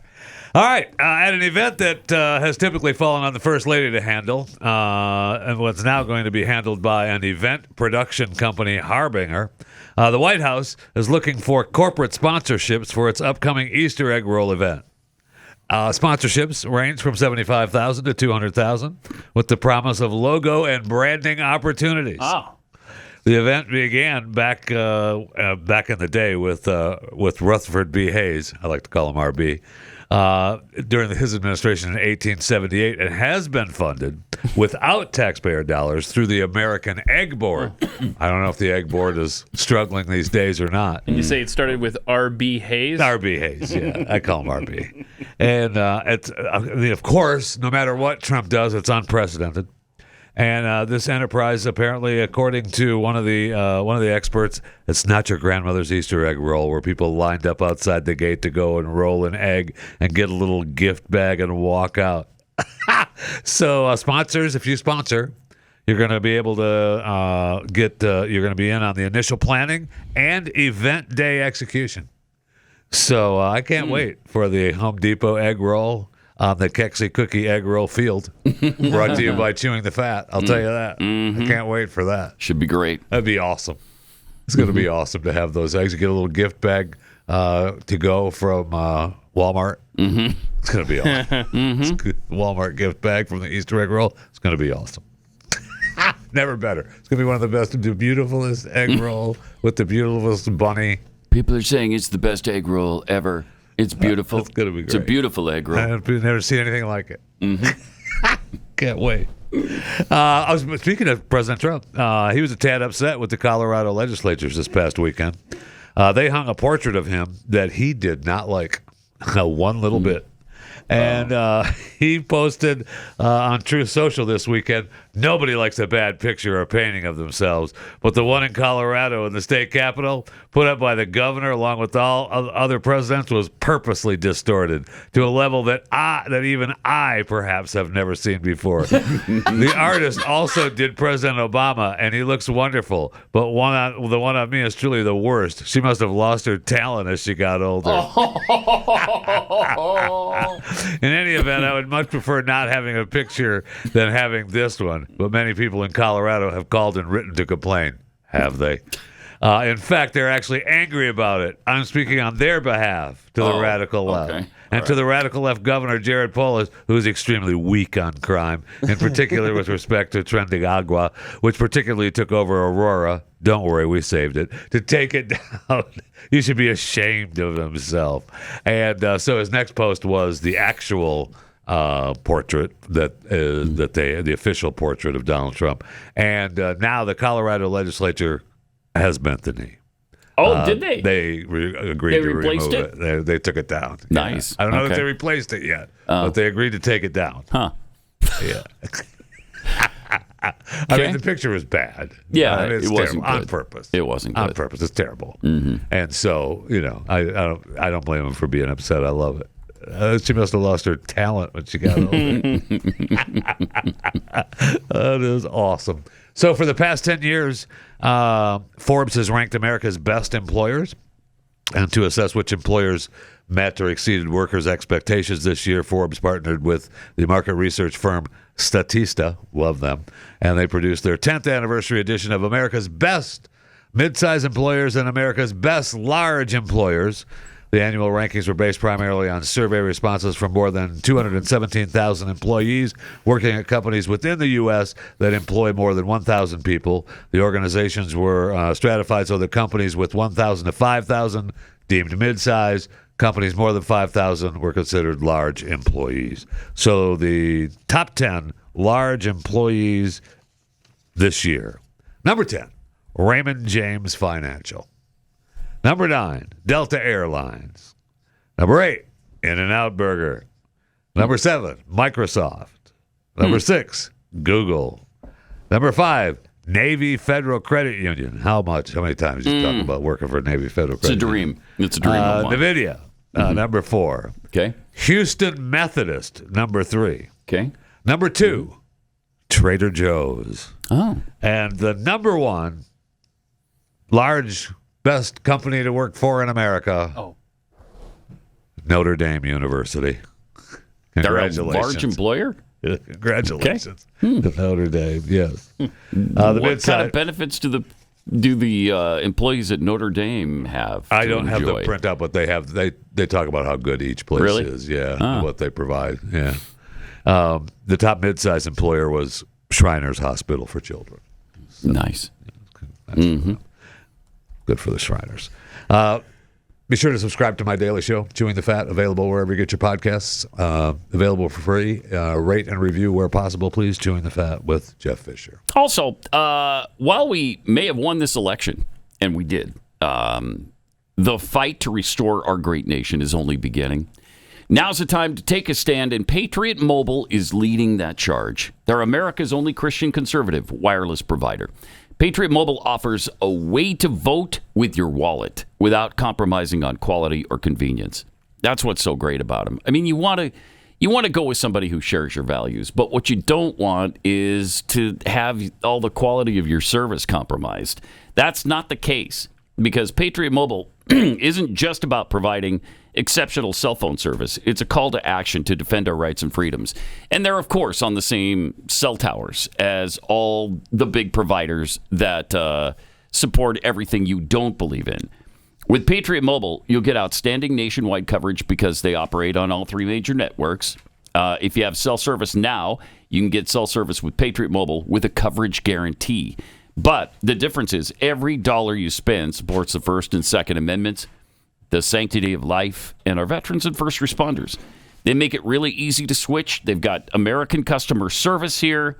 All right. At an event that has typically fallen on the First Lady to handle, and what's now going to be handled by an event production company, Harbinger, the White House is looking for corporate sponsorships for its upcoming Easter egg roll event. Sponsorships range from $75,000 to $200,000, with the promise of logo and branding opportunities.
Oh.
The event began back in the day with Rutherford B. Hayes. I like to call him RB. During his administration in 1878, and has been funded without taxpayer dollars through the American Egg Board. I don't know if the Egg Board is struggling these days or not.
And you say it started with R.B. Hayes?
R.B. Hayes, yeah. I call him R.B. And it's of course, no matter what Trump does, it's unprecedented. And this enterprise, apparently, according to one of the experts, it's not your grandmother's Easter egg roll where people lined up outside the gate to go and roll an egg and get a little gift bag and walk out. So sponsors, if you sponsor, you're going to be able to you're going to be in on the initial planning and event day execution. So I can't wait for the Home Depot egg roll on the Kexi Cookie Egg Roll Field, brought to you by Chewing the Fat. I'll tell you that. I can't wait for that.
Should be great.
That'd be awesome. It's going to be awesome to have those eggs. You get a little gift bag to go from Walmart. It's going to be awesome. Walmart gift bag from the Easter egg roll. It's going to be awesome. Never better. It's going to be one of the best, the beautifulest egg roll with the beautifulest bunny.
People are saying it's the best egg roll ever. It's beautiful.
It's going to be great.
It's a beautiful egg roll.
I've never seen anything like it. Can't wait. I was speaking of President Trump. He was a tad upset with the Colorado legislatures this past weekend. They hung a portrait of him that he did not like one little bit. And he posted on Truth Social this weekend, nobody likes a bad picture or painting of themselves, but the one in Colorado in the state capitol, put up by the governor along with all other presidents, was purposely distorted to a level that even I perhaps have never seen before. The artist also did President Obama, and he looks wonderful, but the one on me is truly the worst. She must have lost her talent as she got older. In any event, I would much prefer not having a picture than having this one. But many people in Colorado have called and written to complain. Have they? In fact, they're actually angry about it. I'm speaking on their behalf to the radical left.
Okay.
And to the radical left Governor Jared Polis, who's extremely weak on crime, in particular with respect to Trending Agua, which particularly took over Aurora. Don't worry, we saved it. To take it down, you should be ashamed of himself. And so his next post was the actual portrait the official portrait of Donald Trump. And now the Colorado legislature has bent the knee.
Oh, did they?
They agreed to remove it. They took it down.
Nice.
I don't know if they replaced it yet, but they agreed to take it down.
Huh.
Yeah. I mean, the picture was bad.
Yeah,
it's
it wasn't
terrible.
good.
On purpose.
It wasn't good.
On purpose. It's terrible. And so, I don't blame him for being upset. I love it. She must have lost her talent when she got older. That is awesome. So for the past 10 years, Forbes has ranked America's best employers. And to assess which employers met or exceeded workers' expectations this year, Forbes partnered with the market research firm Statista, love them, and they produced their 10th anniversary edition of America's Best Mid-Size Employers and America's Best Large Employers. The annual rankings were based primarily on survey responses from more than 217,000 employees working at companies within the U.S. that employ more than 1,000 people. The organizations were stratified so that companies with 1,000 to 5,000 deemed mid-size, companies more than 5,000 were considered large employees. So the top 10 large employees this year. Number 10, Raymond James Financial. Number 9, Delta Airlines. Number 8, In-N-Out Burger. Number 7, Microsoft. Number 6, Google. Number 5, Navy Federal Credit Union. How many times you talk about working for Navy Federal Credit Union?
It's a dream of mine.
NVIDIA, number 4.
Okay.
Houston Methodist, number 3.
Okay.
Number 2, Trader Joe's.
Oh.
And the number 1 large best company to work for in America, Notre Dame University. Congratulations.
They're a large employer?
Congratulations. To Notre Dame, yes.
What kind of benefits do the employees at Notre Dame have?
I don't have the printout, but they have. They talk about how good each place is. Yeah, and what they provide. Yeah. The top mid-sized employer was Shriners Hospital for Children. So,
nice.
Good for the Shriners. Be sure to subscribe to my daily show, Chewing the Fat, available wherever you get your podcasts. Available for free. Rate and review where possible, please. Chewing the Fat with Jeff Fisher.
Also, while we may have won this election, and we did, the fight to restore our great nation is only beginning. Now's the time to take a stand, and Patriot Mobile is leading that charge. They're America's only Christian conservative wireless provider. Patriot Mobile offers a way to vote with your wallet without compromising on quality or convenience. That's what's so great about them. I mean, you want to go with somebody who shares your values, but what you don't want is to have all the quality of your service compromised. That's not the case, because Patriot Mobile isn't just about providing exceptional cell phone service. It's a call to action to defend our rights and freedoms. And they're, of course, on the same cell towers as all the big providers that support everything you don't believe in. With Patriot Mobile, you'll get outstanding nationwide coverage because they operate on all 3 major networks. If you have cell service now, you can get cell service with Patriot Mobile with a coverage guarantee. But the difference is every dollar you spend supports the First and Second Amendments, the sanctity of life, and our veterans and first responders. They make it really easy to switch. They've got American customer service here.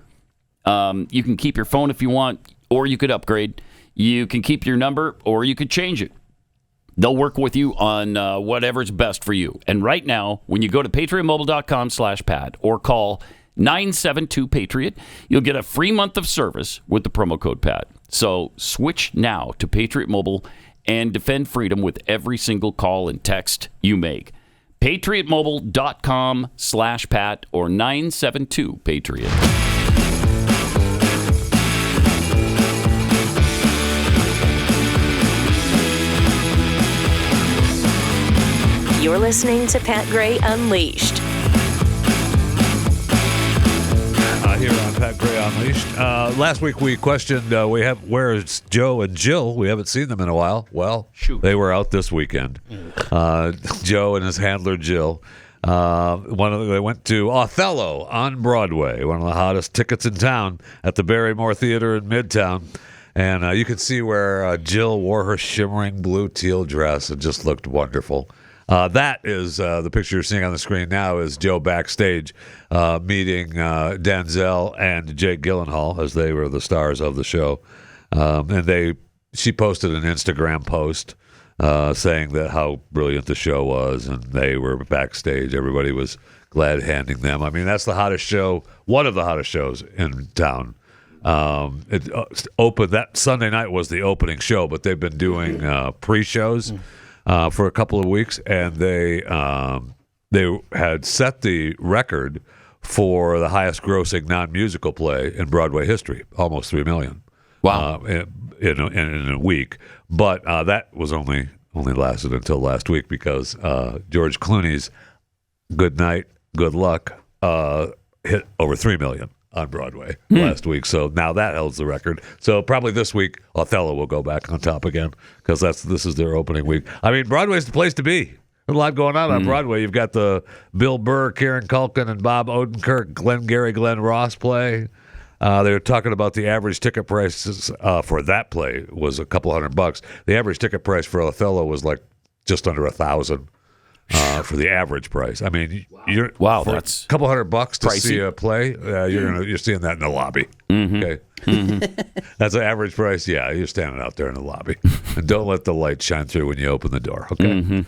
You can keep your phone if you want, or you could upgrade. You can keep your number, or you could change it. They'll work with you on whatever's best for you. And right now, when you go to patriotmobile.com/Pat or call 972-PATRIOT, you'll get a free month of service with the promo code PAT. So switch now to Patriot Mobile and defend freedom with every single call and text you make. patriotmobile.com/Pat or 972-PATRIOT.
You're listening to Pat Gray Unleashed.
Here on Pat Gray Unleashed. Last week we questioned, where's Joe and Jill? We haven't seen them in a while. Well, they were out this weekend. Joe and his handler Jill. They went to Othello on Broadway, one of the hottest tickets in town, at the Barrymore Theater in Midtown. And you could see where Jill wore her shimmering blue teal dress and just looked wonderful. That is the picture you're seeing on the screen now is Joe backstage meeting Denzel and Jake Gyllenhaal, as they were the stars of the show. And she posted an Instagram post saying that how brilliant the show was, and they were backstage. Everybody was glad handing them. I mean, that's the hottest show, one of the hottest shows in town. It opened that Sunday night was the opening show, but they've been doing pre-shows for a couple of weeks, and they had set the record for the highest grossing non-musical play in Broadway history, almost $3 million.
Wow!
In a week, but that was only lasted until last week because George Clooney's "Good Night, Good Luck" hit over $3 million on Broadway last week. So now that holds the record. So probably this week, Othello will go back on top again because this is their opening week. I mean, Broadway's the place to be. There's a lot going on Broadway. You've got the Bill Burr, Kieran Culkin, and Bob Odenkirk, Glenn Ross play. They were talking about the average ticket prices for that play was a couple $100. The average ticket price for Othello was like just under $1,000. for the average price. I mean, you're
that's
a couple $100 to
pricey.
see a play. You're seeing that in the lobby. Okay, that's an average price. Yeah, you're standing out there in the lobby, and don't let the light shine through when you open the door. Okay,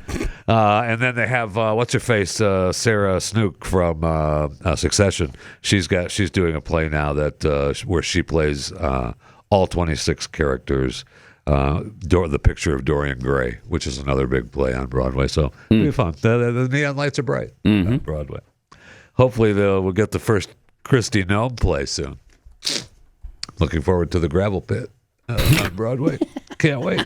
and then they have what's her face, Sarah Snook from Succession. She's doing a play now that where she plays all 26 characters. The Picture of Dorian Gray, which is another big play on Broadway. So it'll be fun. The neon lights are bright on Broadway. Hopefully we'll get the first Christy Nome play soon. Looking forward to the Gravel Pit on Broadway. Can't wait.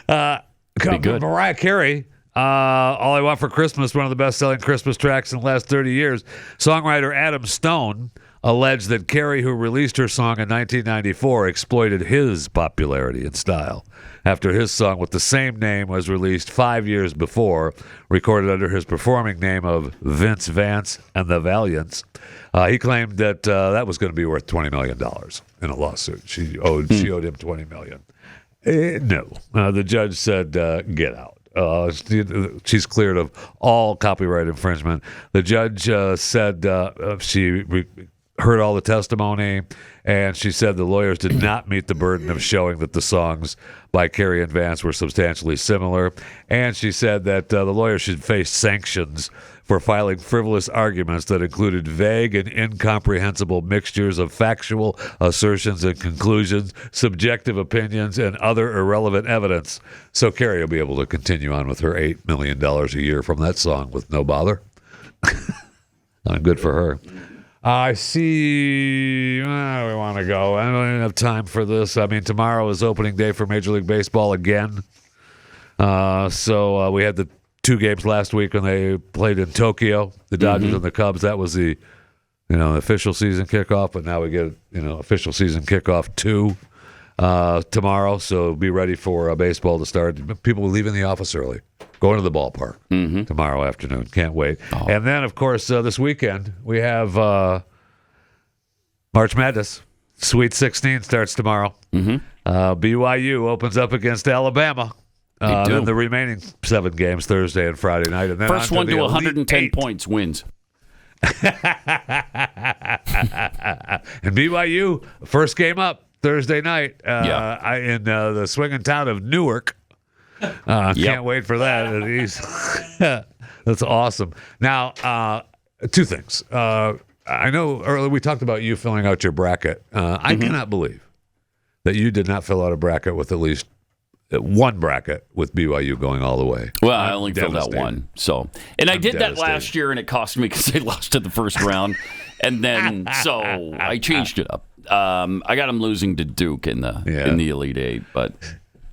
Mariah Carey, All I Want for Christmas, one of the best-selling Christmas tracks in the last 30 years. Songwriter Adam Stone alleged that Carey, who released her song in 1994, exploited his popularity and style after his song with the same name was released 5 years before, recorded under his performing name of Vince Vance and the Valiants. He claimed that that was going to be worth $20 million in a lawsuit. She owed him $20 million. No. The judge said, get out. She's cleared of all copyright infringement. The judge said she heard all the testimony, and she said the lawyers did not meet the burden of showing that the songs by Carey and Vance were substantially similar. And she said that the lawyers should face sanctions for filing frivolous arguments that included vague and incomprehensible mixtures of factual assertions and conclusions, subjective opinions, and other irrelevant evidence. So Carey will be able to continue on with her $8 million a year from that song with no bother. Good for her. I see. We want to go. I don't even have time for this. I mean, tomorrow is opening day for Major League Baseball again. So we had the 2 games last week when they played in Tokyo, the Dodgers and the Cubs. That was the official season kickoff. But now we get official season kickoff 2 tomorrow. So be ready for baseball to start. People leaving the office early. Going to the ballpark tomorrow afternoon. Can't wait. Oh. And then, of course, this weekend, we have March Madness. Sweet 16 starts tomorrow. BYU opens up against Alabama. Then the remaining 7 games, Thursday and Friday night. And then
first one to 110 points wins.
And BYU, first game up Thursday night in the swinging town of Newark. Can't wait for that. That's awesome. Now, 2 things. I know earlier we talked about you filling out your bracket. I cannot believe that you did not fill out a bracket with at least one bracket with BYU going all the way.
Well, I only filled out one. And I did that last year, and it cost me because they lost in the first round. And then, so I changed it up. I got them losing to Duke in the Elite Eight, but...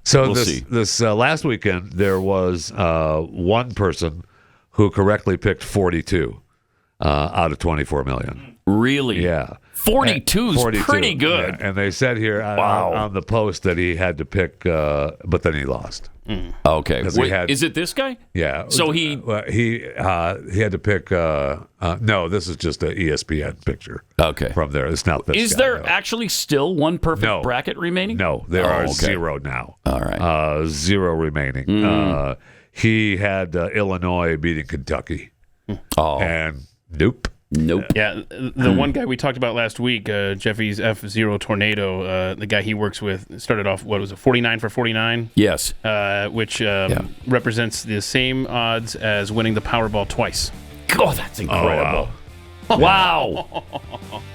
So this last weekend, there was one person who correctly picked 42 out of 24 million.
Really?
Yeah.
42 is pretty good.
Yeah. And they said here on the post that he had to pick, but then he lost.
Okay. Wait, is it this guy?
Yeah.
So he
had to pick. No, this is just an ESPN picture.
Okay.
From there, it's not this.
Is
guy,
there actually still one perfect bracket remaining?
No, there are 0 now.
All right.
0 remaining. He had Illinois beating Kentucky. And nope.
Yeah, the one guy we talked about last week, Jeffy's F-Zero Tornado, the guy he works with, started off, 49 for 49?
Yes.
Which represents the same odds as winning the Powerball twice.
Oh, that's incredible. Oh, wow.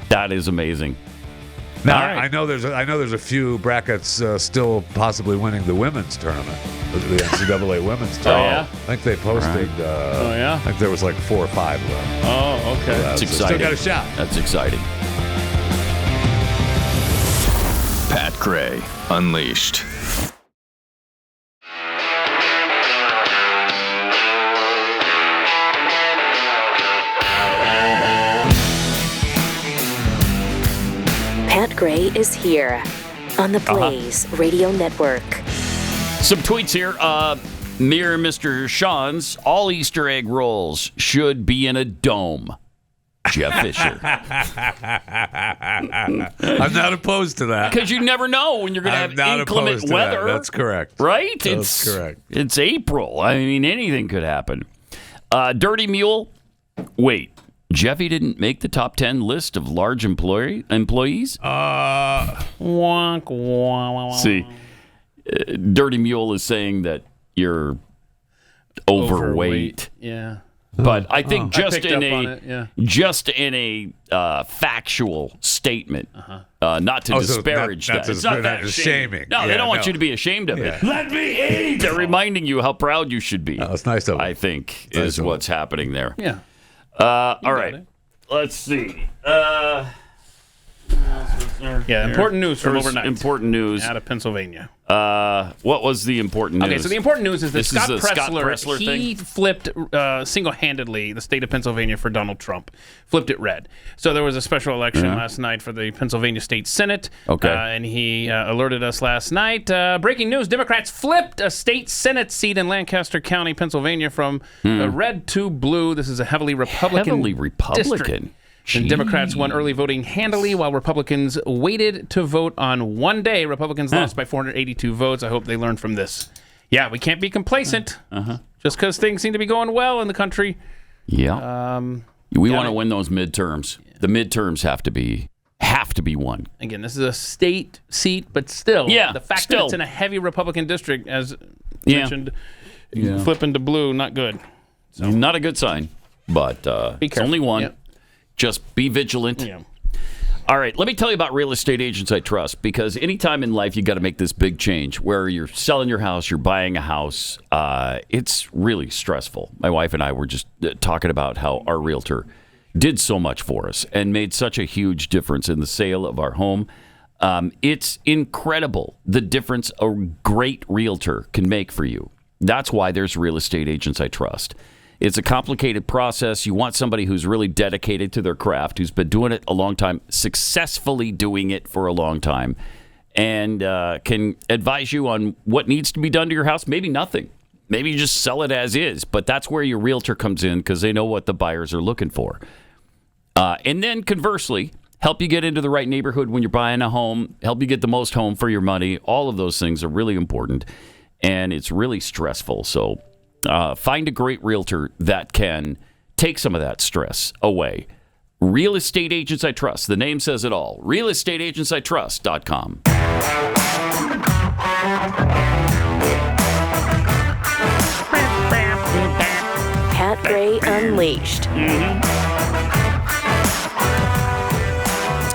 That is amazing.
Now, I know there's a few brackets still possibly winning the women's tournament, the NCAA women's tournament.
Oh, yeah?
I think they posted. I think there was like 4 or 5 left.
Oh, okay.
That's exciting.
Still got a shot.
That's exciting.
Pat Gray Unleashed.
Pat Gray is here on the Blaze Radio Network.
Some tweets here. Mere Mr. Sean's, all Easter egg rolls should be in a dome. Jeff Fisher.
I'm not opposed to that.
Because you never know when you're going to have inclement weather.
That's correct.
Right?
That's correct.
It's April. I mean, anything could happen. Dirty Mule. Wait, Jeffy didn't make the top 10 list of large employees? See, Dirty Mule is saying that you're overweight.
Yeah.
But I think just in
a
factual statement, not to disparage that. It's not that shaming. No, they don't want you to be ashamed of it. Let me eat. They're reminding you how proud you should be.
It's nice of them.
I think is what's happening there.
Yeah.
All right. Let's see.
Important news from overnight.
Important news
out of Pennsylvania.
What was the important news?
Okay, so the important news is that Scott
is a
Pressler, he flipped single-handedly the state of Pennsylvania for Donald Trump. Flipped it red. So there was a special election last night for the Pennsylvania State Senate.
Okay.
And he alerted us last night. Breaking news, Democrats flipped a state Senate seat in Lancaster County, Pennsylvania from red to blue. This is a heavily Republican district. And Democrats won early voting handily while Republicans waited to vote on one day. Republicans lost by 482 votes. I hope they learned from this. Yeah, we can't be complacent just because things seem to be going well in the country.
Yeah. We want to win those midterms. The midterms have to be won.
Again, this is a state seat, but still, the fact that it's in a heavy Republican district, as mentioned, flipping to blue, not good.
So. Not a good sign, but it's only one. Yep. Just be vigilant.
Yeah.
All right, let me tell you about real estate agents I trust, because anytime in life you got to make this big change where you're selling your house, you're buying a house, it's really stressful. My wife and I were just talking about how our realtor did so much for us and made such a huge difference in the sale of our home. It's incredible the difference a great realtor can make for you. That's why there's real estate agents I trust. It's a complicated process. You want somebody who's really dedicated to their craft, who's been doing it a long time, successfully doing it for a long time, and can advise you on what needs to be done to your house. Maybe nothing. Maybe you just sell it as is. But that's where your realtor comes in, because they know what the buyers are looking for. And then conversely, help you get into the right neighborhood when you're buying a home, help you get the most home for your money. All of those things are really important, and it's really stressful. So find a great realtor that can take some of that stress away. Real Estate Agents I Trust. The name says it all. realestateagentsitrust.com.
Pat Gray Unleashed.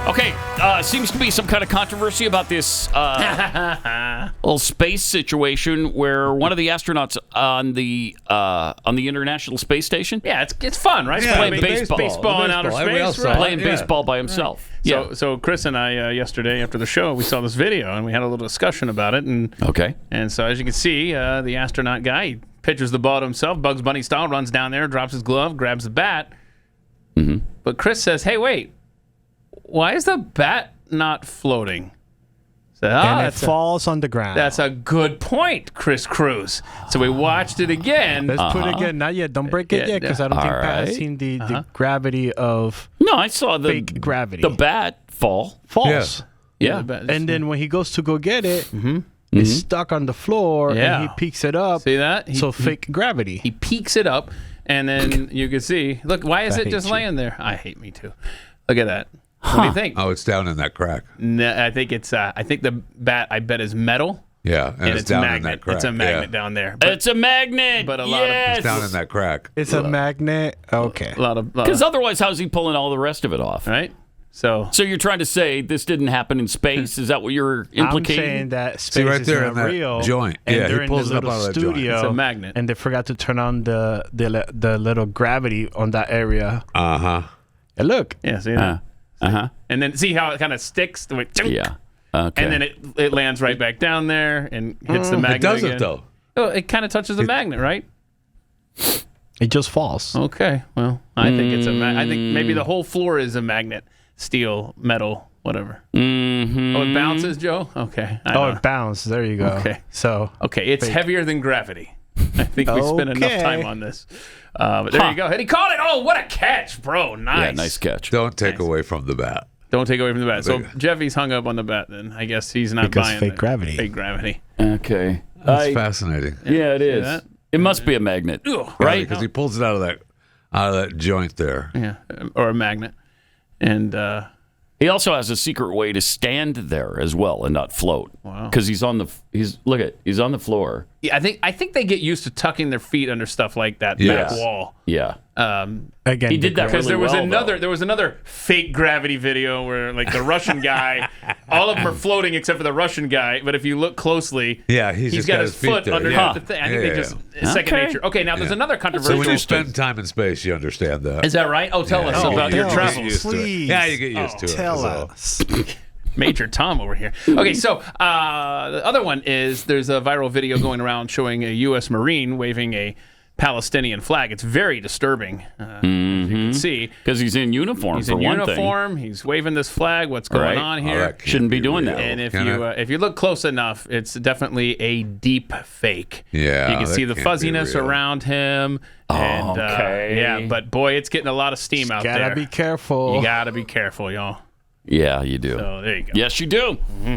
Okay, seems to be some kind of controversy about this little space situation where one of the astronauts on the International Space Station.
Yeah, it's fun, right?
Yeah, playing
baseball in outer space, right?
Playing baseball by himself.
Right. So Chris and I yesterday after the show, we saw this video and we had a little discussion about it. And so as you can see, the astronaut guy, he pitches the ball to himself, Bugs Bunny style, runs down there, drops his glove, grabs the bat.
Mm-hmm.
But Chris says, "Hey, wait. Why is the bat not floating?" So,
and it falls on the ground.
That's a good point, Chris Cruz. So we watched it again.
Let's put it again. Not yet. Don't break it yet, because I don't think Pat has seen the gravity of
I saw the
fake gravity.
The bat falls.
Yeah.
And then when he goes to go get it, it's stuck on the floor, and he picks it up.
See that?
Fake gravity.
He peeks it up, and then you can see, look, why is it just laying there? I hate me too. Look at that. What do you think?
Oh, it's down in that crack.
No, I think it's. I think the bat, I bet, is metal.
Yeah, and it's down in that crack.
It's a magnet down there.
But, it's a magnet.
But a lot of
it's down in that crack.
It's a magnet. Okay.
Because otherwise, how's he pulling all the rest of it off?
Right. So
you're trying to say this didn't happen in space? Is that what you're implicating?
I'm saying that space is not real.
Joint.
And
yeah,
they're
he pulls
in
it
the
up out
little
of that joint.
studio,
It's a magnet,
and they forgot to turn on the little gravity on that area.
And
look.
Yeah. See that. And then see how it kind of sticks.
Yeah. Okay.
And then it lands right back down there and hits the magnet.
It doesn't
again.
though.
Oh, it kind of touches the magnet, right?
It just falls.
Okay. Well, I think it's a magnet. I think maybe the whole floor is a magnet. Steel, metal, whatever.
Mm-hmm.
Oh, it bounces, Joe? Okay.
It bounces. There you go.
Okay.
So.
Okay, it's heavier than gravity. I think we spent enough time on this. But there you go. And he caught it. Oh, what a catch, bro. Nice.
Yeah, nice catch.
Don't take away from the bat.
Don't take away from the bat. So Jeffy's hung up on the bat then. I guess he's not buying
fake gravity.
Fake gravity.
Okay.
That's fascinating.
Yeah, it is. It must be a magnet, right?
Because he pulls it out of that joint there.
Yeah, or a magnet. And
he also has a secret way to stand there as well and not float.
Wow.
Because he's on the floor.
Yeah, I think they get used to tucking their feet under stuff like that back wall.
Yeah.
Again,
he did that
because
really
there was another fake gravity video where like the Russian guy, all of them are floating except for the Russian guy. But if you look closely,
he's
got his foot
there.
underneath the thing. I think they just second nature. Okay, now there's another controversial.
So when you spend time in space, you understand that.
Is that right? Oh, tell us about your travels,
please. Yeah, you get used to it.
Tell us.
Major Tom over here. Okay, so the other one is there's a viral video going around showing a U.S. Marine waving a Palestinian flag. It's very disturbing, as you can see.
Because he's in uniform,
He's
for
in
one
uniform.
thing.
He's waving this flag. What's going on here?
Shouldn't be doing that.
And if you look close enough, it's definitely a deep fake.
Yeah,
you can see the fuzziness around him. And, yeah, but boy, it's getting a lot of steam out there.
Gotta be careful.
You gotta be careful, y'all.
Yeah, you do.
So there you go.
Yes, you do.
Mm-hmm.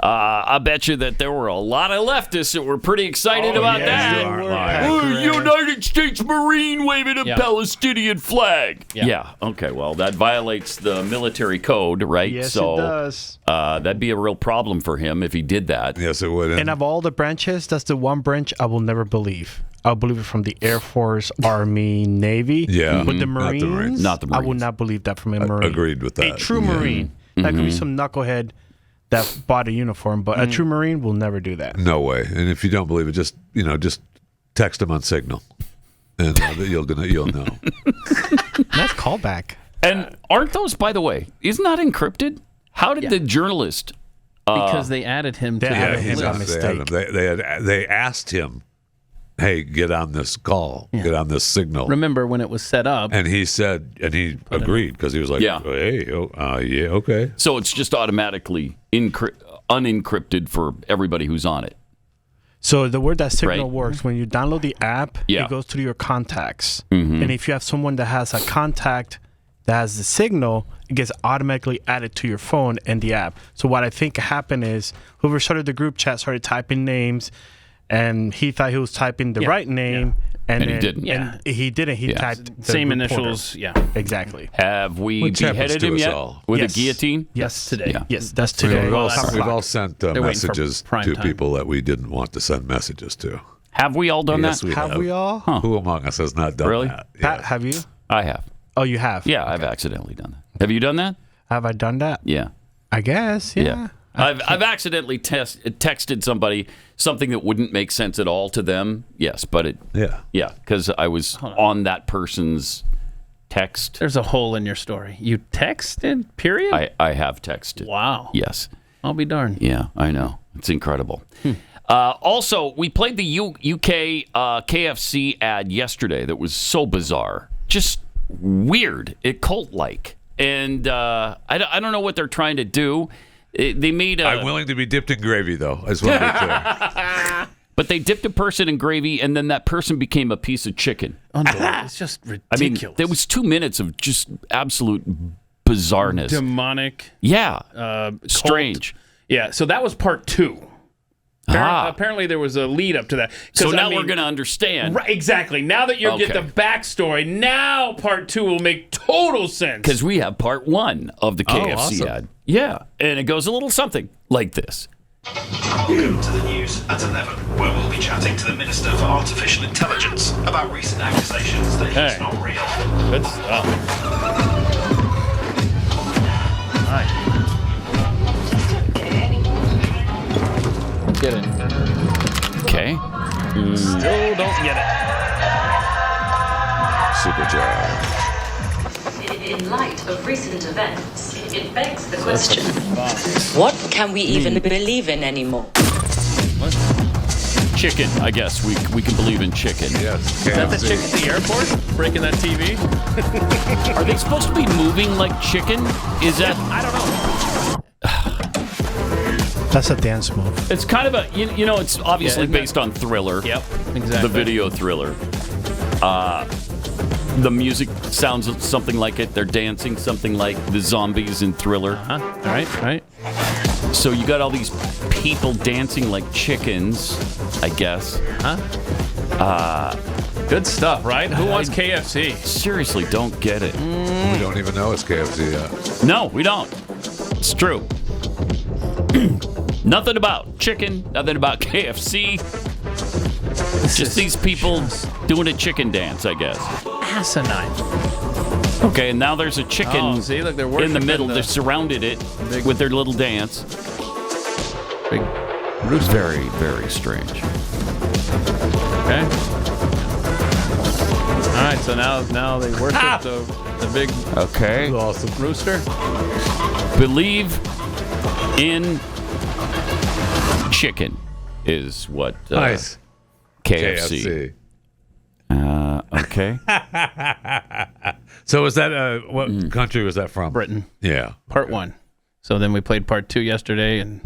I bet you that there were a lot of leftists that were pretty excited about that. United States Marine waving a Palestinian flag. Yeah. Okay. Well, that violates the military code, right?
Yes,
so,
it does.
That'd be a real problem for him if he did that.
Yes, it would.
And of all the branches, that's the one branch I will never believe. I'll believe it from the Air Force, Army, Navy.
Yeah.
But the Marines,
not the Marines.
I will not believe that from a Marine.
Agreed with that.
A true Marine. That could be some knucklehead that bought a uniform, but a true Marine will never do that.
No way. And if you don't believe it, just text him on Signal, and you'll know.
Nice callback.
And aren't those, by the way, isn't that encrypted? How did the journalist?
Because they added him to the
mistake.
They asked him, hey, get on this call, get on this signal.
Remember when it was set up?
And he said, and he agreed because he was like, hey, okay.
So it's just automatically unencrypted for everybody who's on it.
So the word that Signal works, when you download the app, it goes to your contacts. And if you have someone that has a contact that has the signal, it gets automatically added to your phone and the app. So what I think happened is whoever started the group chat started typing names, and he thought he was typing the right name, and
he didn't.
And he didn't. He typed the
same
reporter.
initials. Yeah,
exactly.
Have we beheaded him yet with a guillotine?
Yes,
today.
Yeah.
Yes, that's today.
We've all sent messages to people that we didn't want to send messages to.
Have we all done that?
Have we all?
Who among us has not done that?
Pat, have you?
I have.
Oh, you have?
Yeah, I've accidentally done that. Have you done that?
Have I done that?
Yeah.
I guess, yeah.
I've accidentally texted somebody something that wouldn't make sense at all to them. Yes, but because I was on that person's text.
There's a hole in your story. You texted, period?
I have texted.
Wow.
Yes.
I'll be darned.
Yeah, I know. It's incredible. Also, we played the UK KFC ad yesterday that was so bizarre. Just weird. Cult-like. And I don't know what they're trying to do. They made
I'm willing to be dipped in gravy, though. I just want to be clear.
But they dipped a person in gravy, and then that person became a piece of chicken.
Unbelievable. It's just ridiculous.
I mean, there was 2 minutes of just absolute bizarreness.
Demonic.
Yeah. Strange.
Yeah, so that was part 2. Apparently there was a lead up to that.
So now we're going to understand.
Right, exactly. Now that you get the backstory, now part 2 will make total sense.
Because we have part 1 of the KFC ad. Yeah, and it goes a little something like this.
Welcome to the news at 11, where we'll be chatting to the Minister for Artificial Intelligence about recent accusations that he's not real.
Good stuff. All right. Get it.
Okay.
Still don't get it.
Supercharged.
In light of recent events, it begs the question, what can we even believe in anymore?
What? Chicken, I guess. We can believe in chicken.
Yes.
Is that the chick at the airport breaking that TV?
Are they supposed to be moving like chicken? Is that...
I don't know.
That's a dance move.
It's kind of a, it's obviously based on Thriller.
Yep, exactly.
The video Thriller. The music sounds something like it. They're dancing something like the zombies in Thriller.
All right.
So you got all these people dancing like chickens, I guess.
Good stuff, right? Who wants KFC?
Seriously, don't get it.
We don't even know it's KFC yet.
No, we don't. It's true. Nothing about chicken, nothing about KFC. Just these people doing a chicken dance, I guess.
Asinine.
Okay, and now there's a chicken
see, look, they're
in the middle.
worshiping
They surrounded it with their little dance. It's very, very strange.
Okay. All right, so now they worship the big rooster.
Believe in chicken is what
nice.
KFC. Okay.
So is that what country was that from?
Britain.
Yeah.
Part 1. So then we played part 2 yesterday, and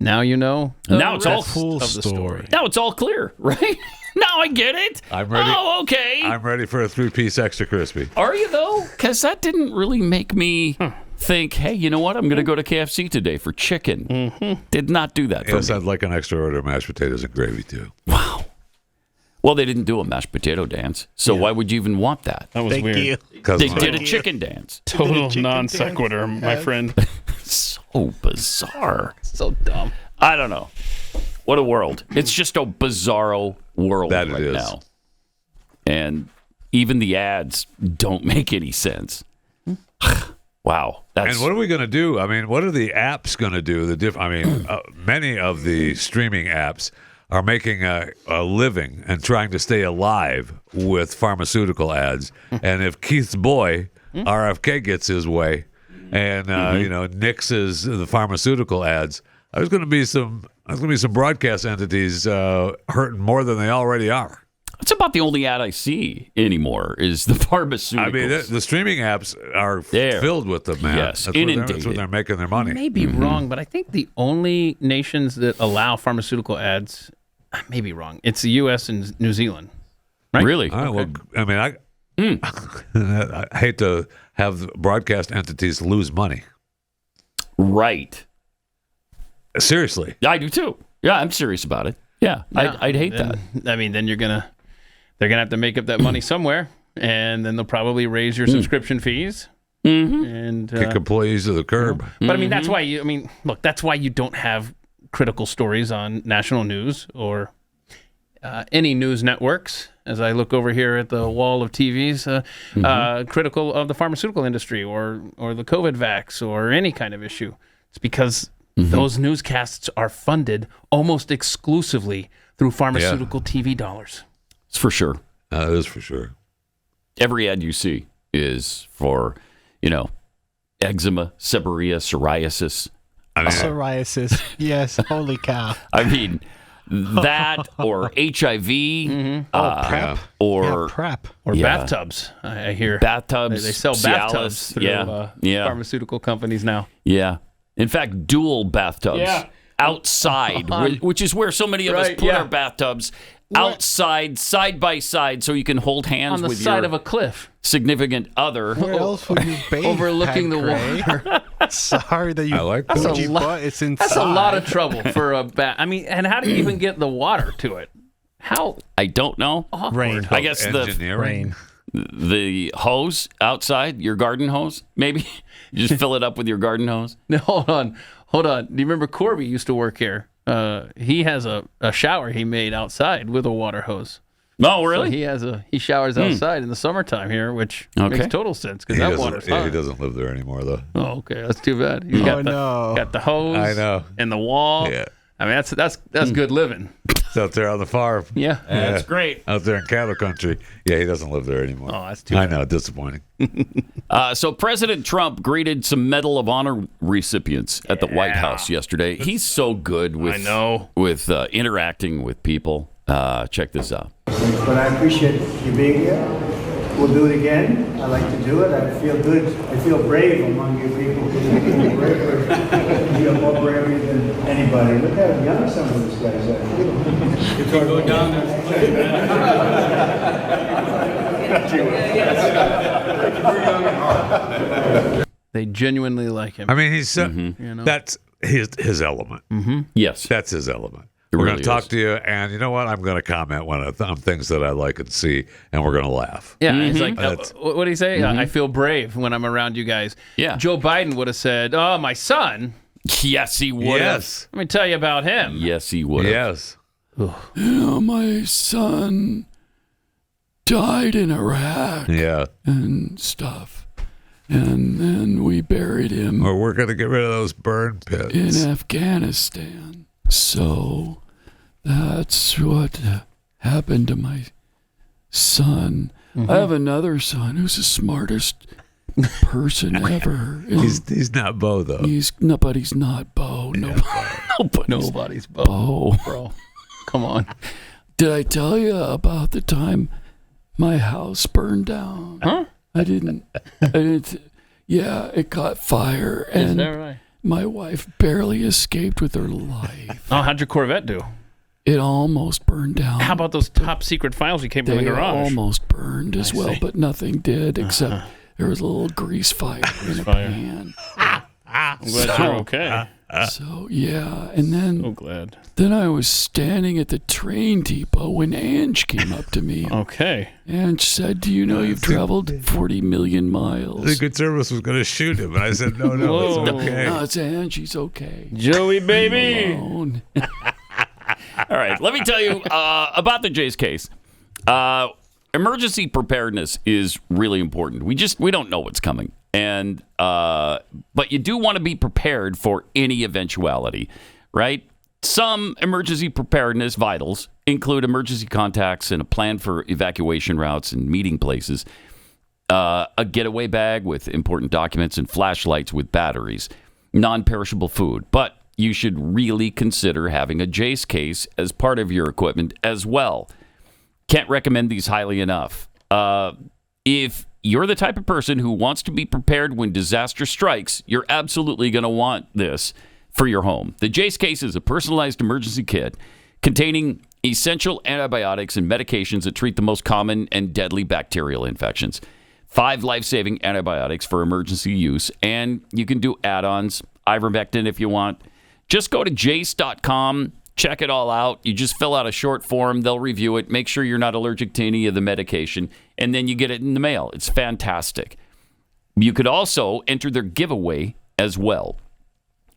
now you know.
Now it's all
full story.
Now it's all clear, right? Now I get it.
I'm ready.
Oh, okay.
I'm ready for a 3-piece extra crispy.
Are you though? Because that didn't really make me think, hey, you know what? I'm going to go to KFC today for chicken. Mm-hmm. Did not do that.
Yes, I'd like an extra order of mashed potatoes and gravy too.
Wow. Well, they didn't do a mashed potato dance, so why would you even want that?
That was weird.
They did a chicken dance.
Total non sequitur, my friend.
So bizarre.
So dumb.
I don't know. What a world. It's just a bizarro world
that
right
it is.
now. And even the ads don't make any sense. Wow.
And what are we going to do? I mean, what are the apps going to do? Many of the streaming apps are making a living and trying to stay alive with pharmaceutical ads. And if Keith's boy, RFK, gets his way and, nixes the pharmaceutical ads, there's going to be some broadcast entities hurting more than they already are.
That's about the only ad I see anymore is the pharmaceuticals.
I mean, the streaming apps are filled with them, man.
Yes,
that's where they're making their money.
I may be wrong, but I think the only nations that allow pharmaceutical ads, I may be wrong, it's the U.S. and New Zealand. Right?
Really?
Well, I mean, I hate to have broadcast entities lose money.
Right.
Seriously.
I do too. Yeah, I'm serious about it. Yeah, I'd hate that.
I mean, then they're gonna have to make up that money somewhere, and then they'll probably raise your subscription fees and
kick employees to the curb.
But I mean, that's why that's why you don't have critical stories on national news or any news networks. As I look over here at the wall of TVs, critical of the pharmaceutical industry or the COVID vax or any kind of issue. It's because those newscasts are funded almost exclusively through pharmaceutical TV dollars.
It's for sure.
That is for sure.
Every ad you see is for, eczema, seborrhea, psoriasis.
Psoriasis. Yes. Holy cow.
I mean, that or HIV.
PrEP.
Or
PrEP. Or bathtubs, I hear.
Bathtubs.
They sell bathtubs through pharmaceutical companies now.
Yeah. In fact, dual bathtubs outside, which is where so many of us put our bathtubs outside, side by side, so you can hold hands
on the
with
side
your
of a cliff,
significant other.
Where else would you bathe?
Overlooking the water.
Sorry that you.
I like
that.
It's inside. That's a lot of trouble for a bat. I mean, and how do you even get the water to it? How?
I don't know.
Rain.
I guess
engineering.
The hose outside, your garden hose, maybe? You just fill it up with your garden hose?
No, hold on. Do you remember Corby used to work here? He has a shower he made outside with a water hose.
No, really?
So he showers outside in the summertime here, which makes total sense because that water's hot.
He doesn't live there anymore, though.
Oh, okay. That's too bad. He's got the hose
I know.
and the wall.
Yeah.
I mean, that's good living.
It's out there on the farm.
Yeah.
That's great.
Out there in cattle country. Yeah, he doesn't live there anymore.
Oh, that's too bad.
I know, disappointing.
So President Trump greeted some Medal of Honor recipients at the White House yesterday. He's so good with interacting with people. Check this out.
But I appreciate you being here. We'll do it again. I like to do it. I feel good. I feel brave among you people. You have more bravery than anybody. Look how young some of these guys are. You can go down
there. They genuinely like him.
I mean, he's that's his element.
Yes,
that's his element. We're going to talk to you, and you know what? I'm going to comment on things that I like and see, and we're going to laugh.
Yeah, he's like, what did he say? I feel brave when I'm around you guys.
Yeah.
Joe Biden would have said, "Oh, my son."
Yes, he would have.
Yes.
Let me tell you about him.
Yes, he would have.
Yes.
My son died in Iraq.
Yeah.
And stuff. And then we buried him.
Or we're going to get rid of those burn pits.
In Afghanistan. So that's what happened to my son. I have another son who's the smartest person ever.
He's not Bo, though.
But he's not Bo.
Nobody's Bo. Bro. Come on.
Did I tell you about the time my house burned down?
Huh?
I didn't. Yeah, it caught fire.
Is
And
that right?
my wife barely escaped with her life.
Oh, how'd your Corvette do?
It almost burned down.
How about those top secret files you came from the
They
garage?
almost burned as well, but nothing did except there was a little grease fire in a pan.
I'm glad you're okay.
So yeah, and then
So glad.
Then I was standing at the train depot when Ange came up to me.
Okay.
Ange said, "Do you know you've traveled 40 million miles?"
The good service was going to shoot him, and I said, "No, it's okay."
No, it's Ange. He's okay.
Joey, baby.
Alone. All right, let me tell you about the Jay's case. Emergency preparedness is really important. We don't know what's coming, and but you do want to be prepared for any eventuality, right? Some emergency preparedness vitals include emergency contacts and a plan for evacuation routes and meeting places, a getaway bag with important documents and flashlights with batteries, non-perishable food. But you should really consider having a Jace case as part of your equipment as well. Can't recommend these highly enough. If you're the type of person who wants to be prepared when disaster strikes, you're absolutely going to want this for your home. The Jace case is a personalized emergency kit containing essential antibiotics and medications that treat the most common and deadly bacterial infections. 5 life-saving antibiotics for emergency use, and you can do add-ons, ivermectin if you want. Just go to jace.com, check it all out. You just fill out a short form. They'll review it, make sure you're not allergic to any of the medication, and then you get it in the mail. It's fantastic. You could also enter their giveaway as well.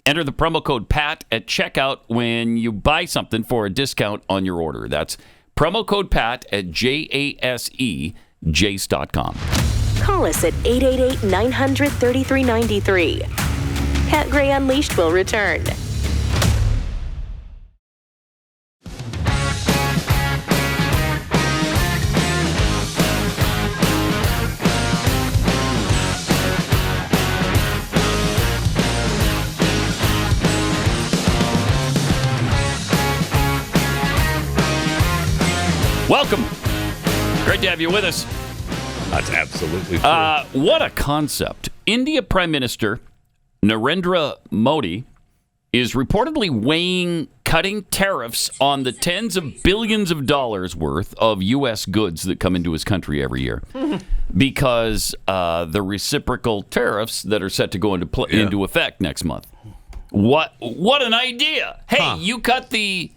Enter the promo code PAT at checkout when you buy something for a discount on your order. That's promo code PAT at jace.com.
Call us at 888-900-3393. Pat Gray Unleashed will return.
Welcome. Great to have you with us.
That's absolutely true.
What a concept. India Prime Minister Narendra Modi is reportedly weighing cutting tariffs on the tens of billions of dollars worth of U.S. goods that come into his country every year because the reciprocal tariffs that are set to go into effect next month. What an idea. Hey, you cut the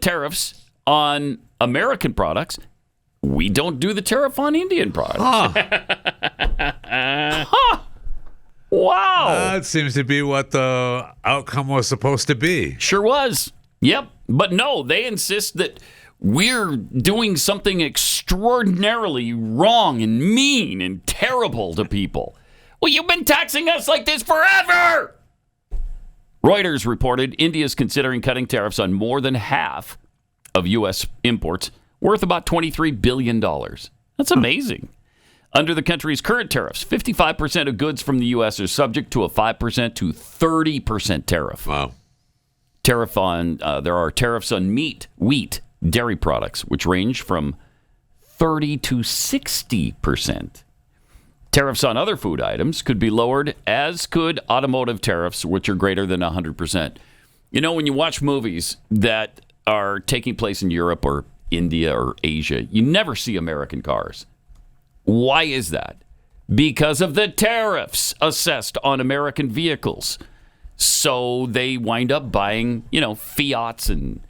tariffs on American products. We don't do the tariff on Indian products. Wow.
That seems to be what the outcome was supposed to be.
Sure was. Yep. But no, they insist that we're doing something extraordinarily wrong and mean and terrible to people. Well, you've been taxing us like this forever. Reuters reported India is considering cutting tariffs on more than half of U.S. imports, worth about $23 billion. That's amazing. Under the country's current tariffs, 55% of goods from the U.S. are subject to a 5% to 30% tariff.
Wow.
There are tariffs on meat, wheat, dairy products, which range from 30 to 60%. Tariffs on other food items could be lowered, as could automotive tariffs, which are greater than 100%. You know, when you watch movies that are taking place in Europe or India or Asia, you never see American cars. Why is that? Because of the tariffs assessed on American vehicles. So they wind up buying, Fiats and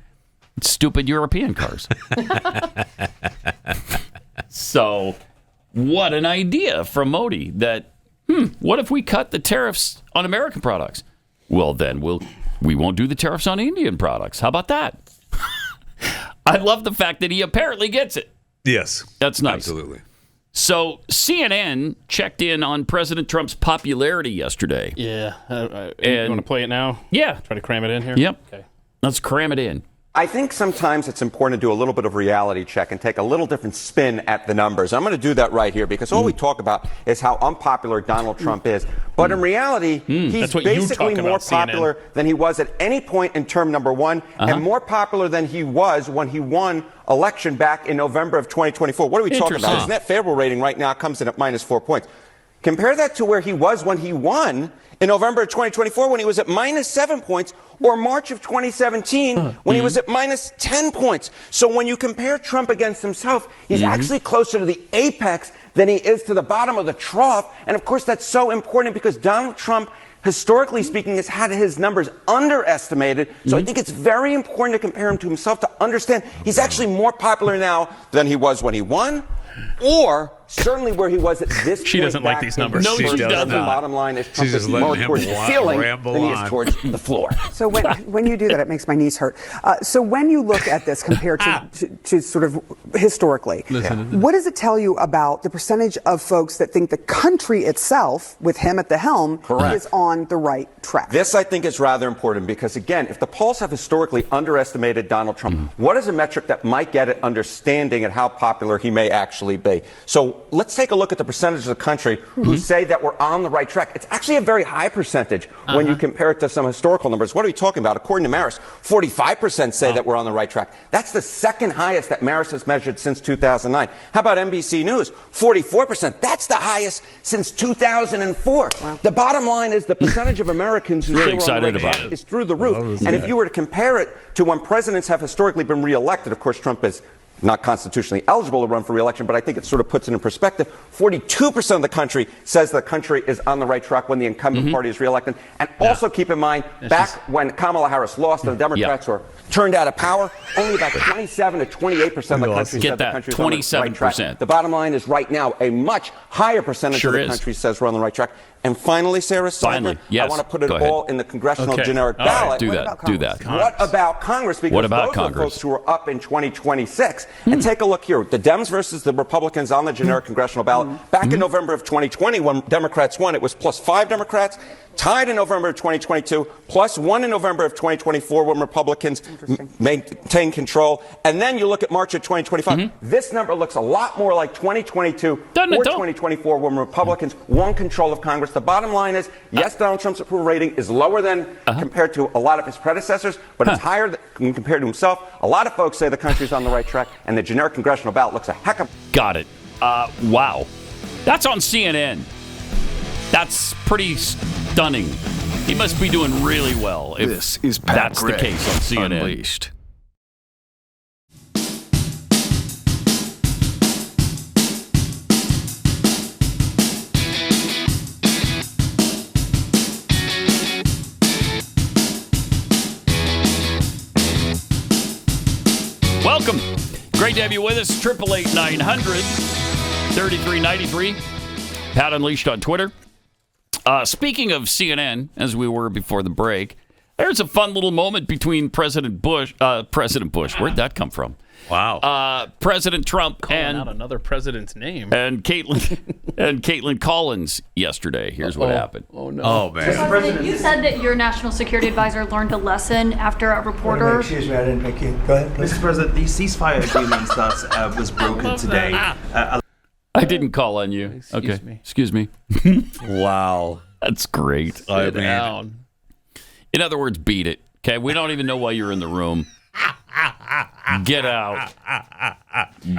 stupid European cars. So what an idea from Modi that, what if we cut the tariffs on American products? Well, then we won't do the tariffs on Indian products. How about that? I love the fact that he apparently gets it.
Yes.
That's nice.
Absolutely.
So CNN checked in on President Trump's popularity yesterday.
Yeah.
And
you want to play it now?
Yeah.
Try to cram it in here?
Yep.
Okay.
Let's cram it in.
I think sometimes it's important to do a little bit of reality check and take a little different spin at the numbers. I'm going to do that right here because all we talk about is how unpopular Donald Trump is. But in reality, he's basically more popular than he was at any point in term number one and more popular than he was when he won election back in November of 2024. What are we talking about? His net favorable rating right now comes in at -4 points. Compare that to where he was when he won in November of 2024 when he was at -7 points, or March of 2017 when he was at -10 points. So when you compare Trump against himself, he's actually closer to the apex than he is to the bottom of the trough. And of course, that's so important because Donald Trump, historically speaking, has had his numbers underestimated. So I think it's very important to compare him to himself to understand he's actually more popular now than he was when he won, or certainly where he was at this point.
She doesn't like these numbers.
No, she doesn't.
The bottom line is Trump is more towards the ceiling than he is towards the floor.
So when you do that, it makes my knees hurt. So when you look at this compared to sort of historically, what does it tell you about the percentage of folks that think the country itself, with him at the helm, is on the right track?
This, I think, is rather important because, again, if the polls have historically underestimated Donald Trump, what is a metric that might get at understanding at how popular he may actually be? So let's take a look at the percentage of the country who say that we're on the right track. It's actually a very high percentage when you compare it to some historical numbers. What are we talking about? According to Marist, 45% say that we're on the right track. That's the second highest that Marist has measured since 2009. How about NBC News? 44%. That's the highest since 2004. Wow. The bottom line is the percentage of Americans who
really excited about
it is through the roof. And if you were to compare it to when presidents have historically been reelected, of course, Trump is not constitutionally eligible to run for re-election, but I think it sort of puts it in perspective. 42% of the country says the country is on the right track when the incumbent party is re-elected. And also keep in mind, back when Kamala Harris lost and the Democrats were turned out of power, only about 27 to 28% of the country said the country is on the right track. The bottom line is right now, a much higher percentage of the country says we're on the right track. And finally, Sarah Simon, I want to put it all in the congressional generic ballot.
Do that.
What about Congress? Because those are the folks who are up in 2026. And take a look here. The Dems versus the Republicans on the generic congressional ballot. Back in November of 2020, when Democrats won, it was +5 Democrats. Tied in November of 2022, +1 in November of 2024 when Republicans maintain control. And then you look at March of 2025. This number looks a lot more like 2022 or 2024 when Republicans won control of Congress. The bottom line is, yes, Donald Trump's approval rating is lower than compared to a lot of his predecessors, but it's higher than compared to himself. A lot of folks say the country's on the right track, and the generic congressional ballot looks a heck of...
Got it. Wow. That's on CNN. That's pretty stunning. He must be doing really well if
this is Pat
that's
Gray
the case on CNN.
Unleashed.
Welcome. Great to have you with us. 888-900-3393. Pat Unleashed on Twitter. Speaking of CNN, as we were before the break, there's a fun little moment between President Bush. Where'd that come from?
Wow.
President Trump
calling out another president's name.
And Kaitlyn Collins yesterday. Here's what happened.
Oh, no.
Oh, man.
Mr. President, you said that your national security advisor learned a lesson after a reporter...
Excuse me, I didn't make it. Go ahead, please.
Mr. President, the ceasefire agreement that was broken today...
I didn't call on you. Excuse me.
Wow.
That's great.
Sit down.
In other words, beat it. Okay, we don't even know why you're in the room. Get out.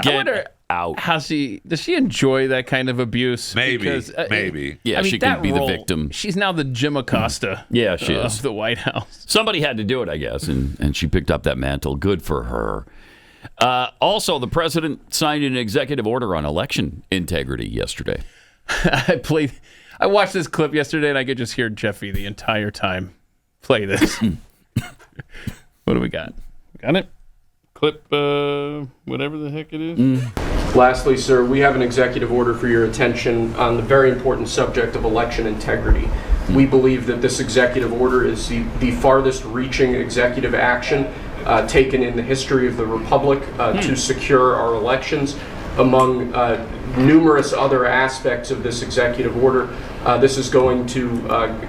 Get out.
How does she enjoy that kind of abuse?
Maybe.
Because,
maybe.
Yeah, she could be the victim.
She's now the Jim Acosta.
Yeah, she is.
Of the White House.
Somebody had to do it, I guess, and she picked up that mantle. Good for her. Also, the president signed an executive order on election integrity yesterday.
I watched this clip yesterday, and I could just hear Jeffy the entire time. play this. What do we got? Got it? Clip, whatever the heck it is.
Lastly, sir, we have an executive order for your attention on the very important subject of election integrity. We believe that this executive order is the farthest reaching executive action taken in the history of the Republic to secure our elections. Among numerous other aspects of this executive order, this is going to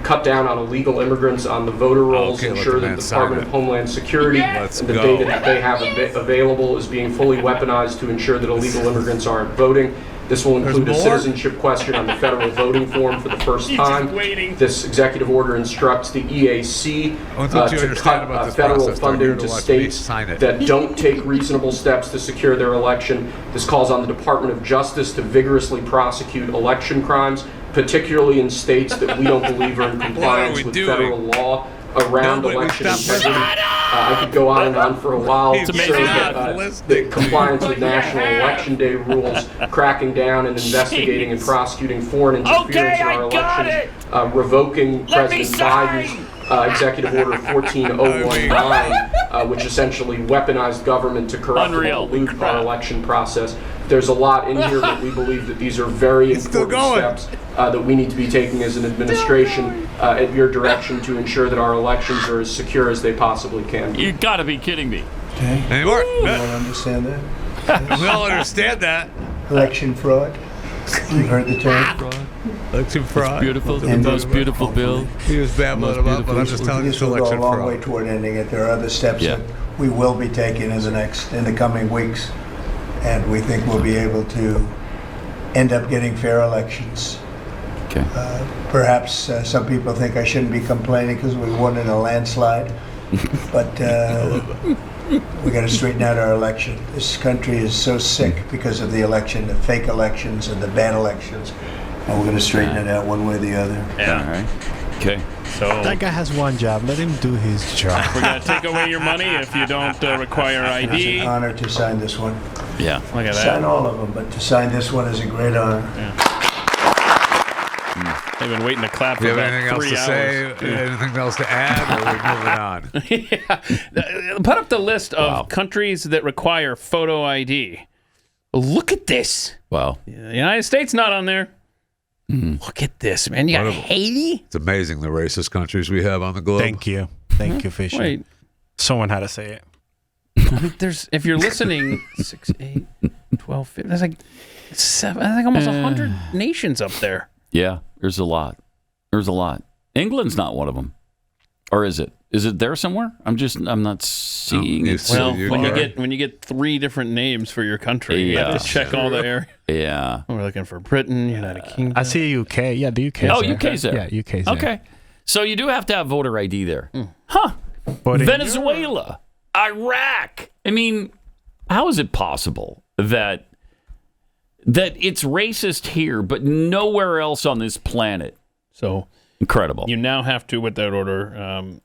cut down on illegal immigrants on the voter rolls, ensure that the Department of Homeland Security and the data that they have available is being fully weaponized to ensure that illegal immigrants aren't voting. This will include a citizenship question on the federal voting form for the first time. This executive order instructs the EAC to cut federal funding to states that don't take reasonable steps to secure their election. This calls on the Department of Justice to vigorously prosecute election crimes, particularly in states that we don't believe are in compliance with federal law around election integrity. I could go on and on for a while to say that the compliance with National Election Day rules, cracking down and investigating and prosecuting foreign interference in our elections, revoking President Biden's Executive Order 14019, which essentially weaponized government to corrupt and pollute our election process. There's a lot in here, but we believe that these are very important steps that we need to be taking as an administration at your direction to ensure that our elections are as secure as they possibly can be.
You gotta be kidding me.
Okay.
Anymore?
You don't understand that?
We all understand that.
Election fraud. You've heard the term fraud.
Election fraud.
It's beautiful. The most beautiful bill.
He was babbling about, but I'm just telling you, it's
this will
election
go a long
fraud.
way toward ending it. There are other steps that we will be taking in the coming weeks, and we think we'll be able to end up getting fair elections.
Okay.
Perhaps some people think I shouldn't be complaining because we won in a landslide, but we got to straighten out our election. This country is so sick because of the election, the fake elections and the bad elections, and we're going to straighten it out one way or the other.
Yeah. All right. Okay.
So
that guy has one job. Let him do his job.
We're going to take away your money if you don't require ID.
It's an honor to sign this one.
Yeah.
Look at that.
Sign all of them, but to sign this one is a great honor.
Yeah. They've been waiting to clap for
Do you
about
have anything else
3
to say?
hours.
Anything else to add? Or are we moving on?
Yeah. Put up the list of countries that require photo ID. Look at this.
Wow.
The United States not on there. Look at this, man. You got Haiti.
It's amazing the racist countries we have on the globe.
Thank you. Thank you, Fisher.
Wait.
Someone had to say it.
There's, if you're listening, 6, 8, 12, 15, there's like 7, I think almost 100 nations up there.
Yeah, there's a lot. There's a lot. England's not one of them. Or is it? Is it there somewhere? I'm not seeing it.
Well, when you get 3 different names for your country, you have to check all the area.
Yeah.
We're looking for Britain, United Kingdom.
I see UK. Yeah, the UK.
Oh, UK's there.
Yeah, UK's there.
Okay. So you do have to have voter ID there. Huh.
But
Venezuela, Iraq. I mean, how is it possible that it's racist here, but nowhere else on this planet?
So
incredible.
You now have to, with that order,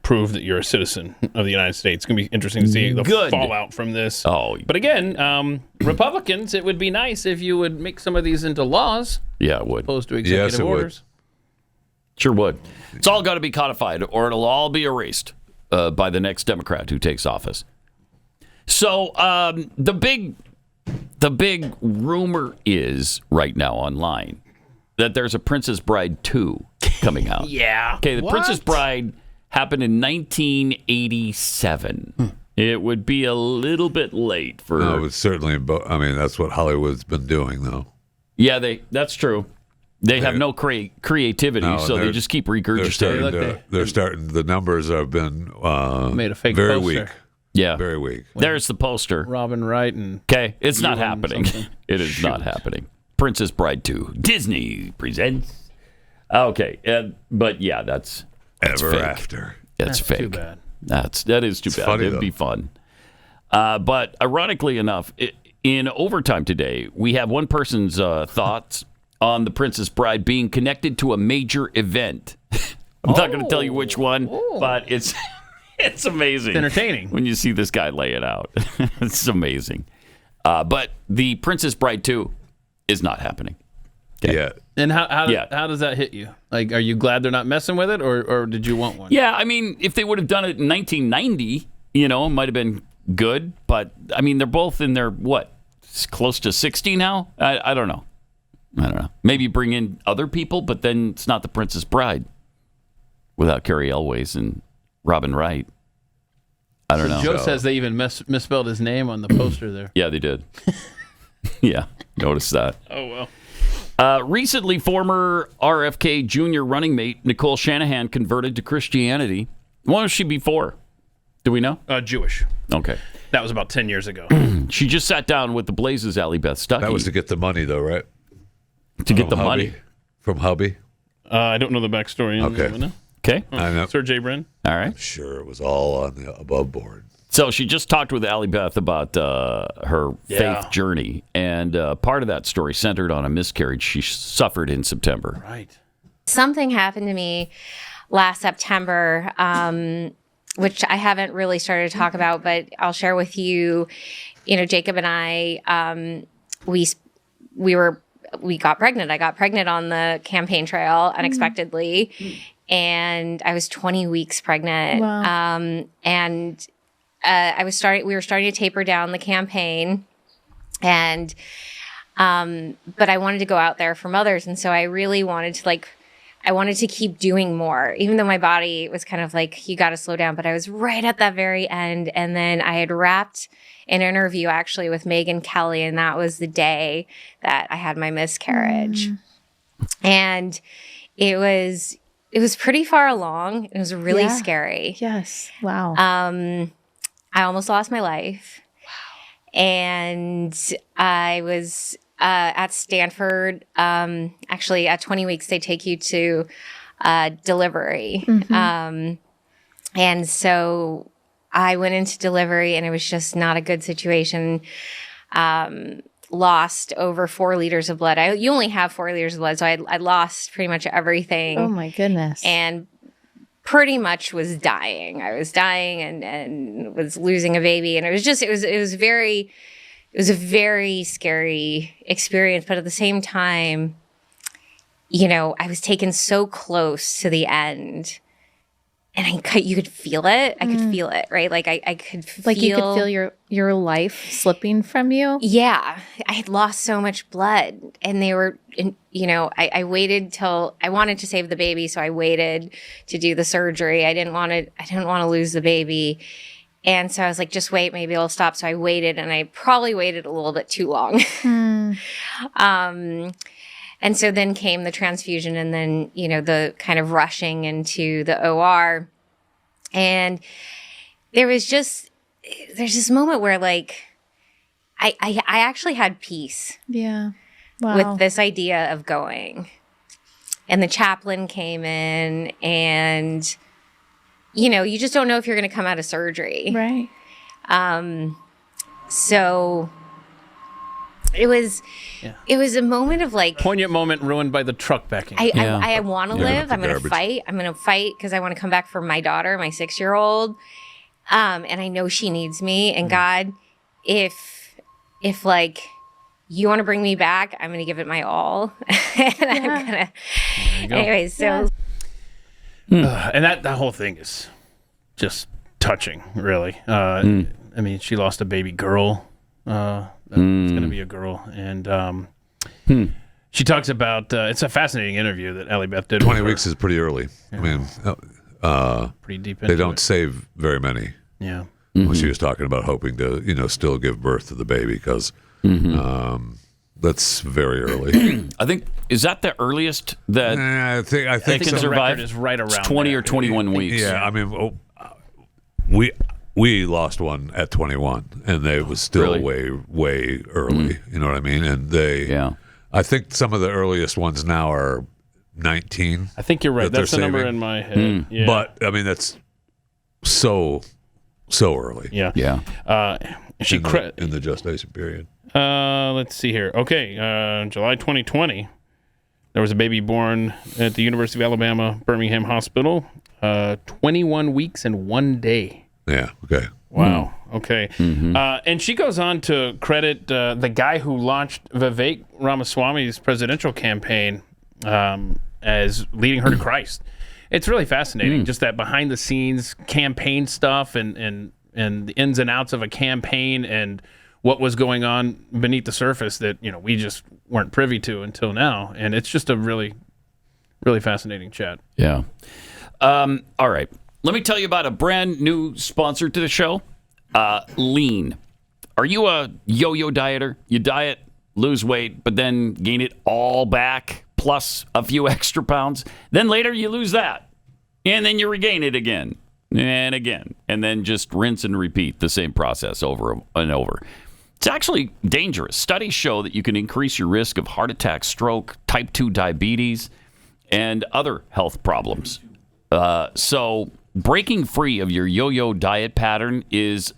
prove that you're a citizen of the United States. It's going to be interesting to see the fallout from this.
Oh,
but again, Republicans, it would be nice if you would make some of these into laws.
Yeah, it would.
Opposed to executive orders.
Sure would. It's all got to be codified, or it'll all be erased by the next Democrat who takes office. So the big rumor is right now online that there's a Princess Bride 2 coming out.
Yeah.
Okay, the Princess Bride happened in 1987. It would be a little bit late for...
No, it's certainly... I mean, that's what Hollywood's been doing, though.
Yeah, that's true. They have no creativity, so they just keep regurgitating.
They're starting... The numbers have been
made a fake
very
poster.
weak.
Yeah.
Very weak.
There's the poster.
Robin Wright and...
Okay, it's not happening. It is not happening. Princess Bride 2. Disney presents. Okay, but yeah, that's
Ever
fake.
After.
That's fake.
Too bad.
That is too bad.
Funny,
It'd be fun. But ironically enough, in overtime today, we have one person's thoughts on the Princess Bride being connected to a major event. I'm not going to tell you which one, but it's amazing.
It's entertaining.
When you see this guy lay it out. It's amazing. But the Princess Bride 2 is not happening.
yet.
And how does that hit you? Like, are you glad they're not messing with it, or did you want one?
Yeah, I mean, if they would have done it in 1990, it might have been good. But, I mean, they're both in their, close to 60 now? I don't know. Maybe bring in other people, but then it's not the Princess Bride without Carrie Elways and Robin Wright. I don't know.
Joe says they even misspelled his name on the poster there.
Yeah, they did. Yeah, notice that.
Oh, well.
Recently, former RFK Jr. running mate Nicole Shanahan converted to Christianity. What was she before? Do we know?
Jewish.
Okay.
That was about 10 years ago.
She just sat down with the Blaze's Allie Beth Stuckey.
That was to get the money, though, right?
To get the money?
From hubby?
I don't know the backstory.
Okay.
Okay.
I know.
Sir Jay Brin?
All right.
I'm sure it was all on the above board.
So she just talked with Allie Beth about her faith journey, and part of that story centered on a miscarriage she suffered in September.
Right.
Something happened to me last September, which I haven't really started to talk about, but I'll share with you. Jacob and I, we got pregnant. I got pregnant on the campaign trail unexpectedly, and I was 20 weeks pregnant.
Wow.
And we were starting to taper down the campaign, and but I wanted to go out there for mothers, and so I really wanted to I wanted to keep doing more, even though my body was kind of like, you got to slow down. But I was right at that very end, and then I had wrapped an interview actually with Megyn Kelly, and that was the day that I had my miscarriage, and it was pretty far along. It was really scary.
Yes. Wow.
I almost lost my life. Wow. And I was at Stanford. Actually, at 20 weeks, they take you to delivery.
Mm-hmm.
And so I went into delivery, and it was just not a good situation. Lost over 4 liters of blood. You only have 4 liters of blood, so I lost pretty much everything.
Oh, my goodness.
And pretty much was dying. I was dying and was losing a baby. And it was a very scary experience. But at the same time, I was taken so close to the end, and you could feel it. I could feel it, right? Like I could feel.
Like you could feel your life slipping from you?
Yeah. I had lost so much blood, and they were, I waited till I wanted to save the baby. So I waited to do the surgery. I didn't want to lose the baby. And so I was like, just wait, maybe it'll stop. So I waited, and I probably waited a little bit too long. And so then came the transfusion, and then, the kind of rushing into the OR. And there's this moment where I actually had peace.
Yeah. Wow.
With this idea of going. And the chaplain came in, and, you just don't know if you're going to come out of surgery.
Right.
So it was a moment of
poignant moment ruined by the truck backing.
I want to live. I'm going to fight. I'm going to fight because I want to come back for my daughter, my 6-year-old. And I know she needs me. And God, if you want to bring me back, I'm going to give it my all. And I'm going to, anyways, so.
And that whole thing is just touching, really. I mean, she lost a baby girl. It's going to be a girl. And she talks about, it's a fascinating interview that Allie Beth did.
20 weeks is pretty early.
Yeah.
I mean,
pretty deep into
they don't save very many.
Yeah.
When she was talking about hoping to, still give birth to the baby, because that's very early.
I think, is that the earliest that
I think
can
the
survive?
record is right around
20
there.
or 21 weeks.
Yeah, I mean, we lost one at 21, and they was still way early. You know what I mean? And I think some of the earliest ones now are 19.
I think you're right. That's the number in my head. Yeah.
But I mean, that's so early.
Yeah.
Yeah.
In the gestation period.
Let's see here. Okay, July 2020, there was a baby born at the University of Alabama Birmingham Hospital. 21 weeks and 1 day.
Yeah. Okay.
Wow. Okay. And she goes on to credit the guy who launched Vivek Ramaswamy's presidential campaign as leading her to Christ. It's really fascinating, just that behind-the-scenes campaign stuff and the ins and outs of a campaign and what was going on beneath the surface that we just weren't privy to until now. And it's just a really, really fascinating chat.
Yeah. All right. Let me tell you about a brand new sponsor to the show, Lean. Are you a yo-yo dieter? You diet, lose weight, but then gain it all back, plus a few extra pounds. Then later you lose that, and then you regain it again and again, and then just rinse and repeat the same process over and over. It's actually dangerous. Studies show that you can increase your risk of heart attack, stroke, type 2 diabetes, and other health problems. So breaking free of your yo-yo diet pattern it's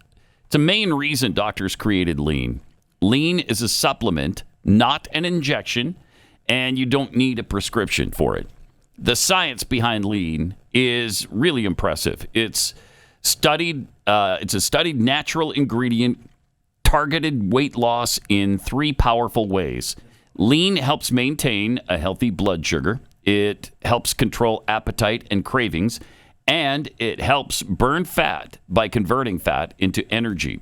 a main reason doctors created Lean. Lean is a supplement, not an injection, and you don't need a prescription for it. The science behind Lean is really impressive. It's a studied natural ingredient, targeted weight loss in 3 powerful ways. Lean helps maintain a healthy blood sugar. It helps control appetite and cravings, and it helps burn fat by converting fat into energy.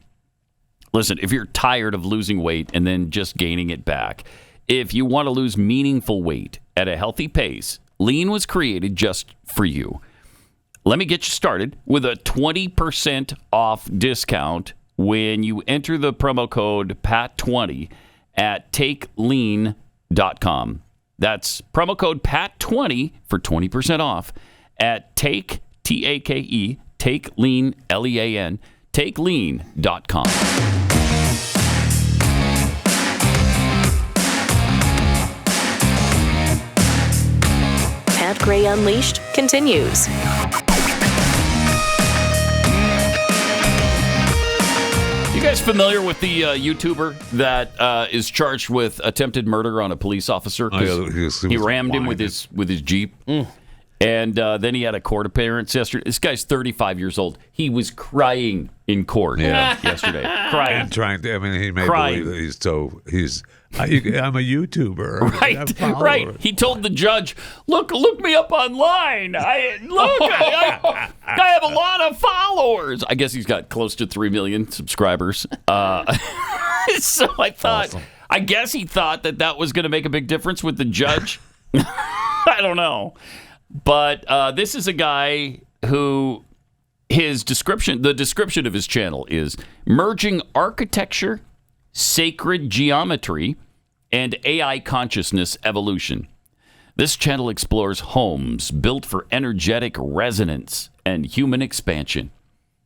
Listen, if you're tired of losing weight and then just gaining it back, if you want to lose meaningful weight at a healthy pace, Lean was created just for you. Let me get you started with a 20% off discount when you enter the promo code PAT20 at takelean.com. That's promo code PAT20 for 20% off at take, T-A-K-E, take lean, L-E-A-N, takelean.com.
Pat Gray Unleashed continues.
You guys familiar with the YouTuber that is charged with attempted murder on a police officer? He rammed him with his Jeep. And then he had a court appearance yesterday. This guy's 35 years old. He was crying in court yesterday. Crying.
And trying to, he may believe that I'm a YouTuber.
Right. He told the judge, look me up online. I have a lot of followers. I guess he's got close to 3 million subscribers. So I thought, I guess he thought that was going to make a big difference with the judge. I don't know. But this is a guy who the description of his channel is merging architecture, sacred geometry, and AI consciousness evolution. This channel explores homes built for energetic resonance and human expansion.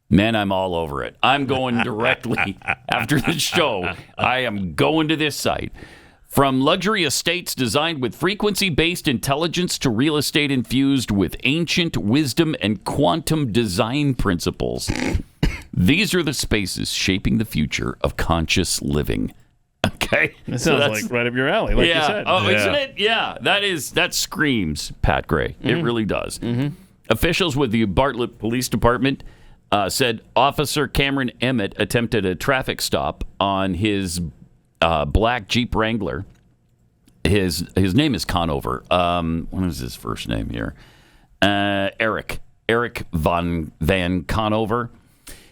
Man, I'm all over it. I'm going directly after the show. I am going to this site. From luxury estates designed with frequency-based intelligence to real estate infused with ancient wisdom and quantum design principles. These are the spaces shaping the future of conscious living. Okay?
That sounds like right up your alley, like you said.
Oh, isn't it? Yeah. That screams Pat Gray. It really does. Officials with the Bartlett Police Department said Officer Cameron Emmett attempted a traffic stop on his black Jeep Wrangler. His name is Conover. What is his first name here? Eric Van Conover.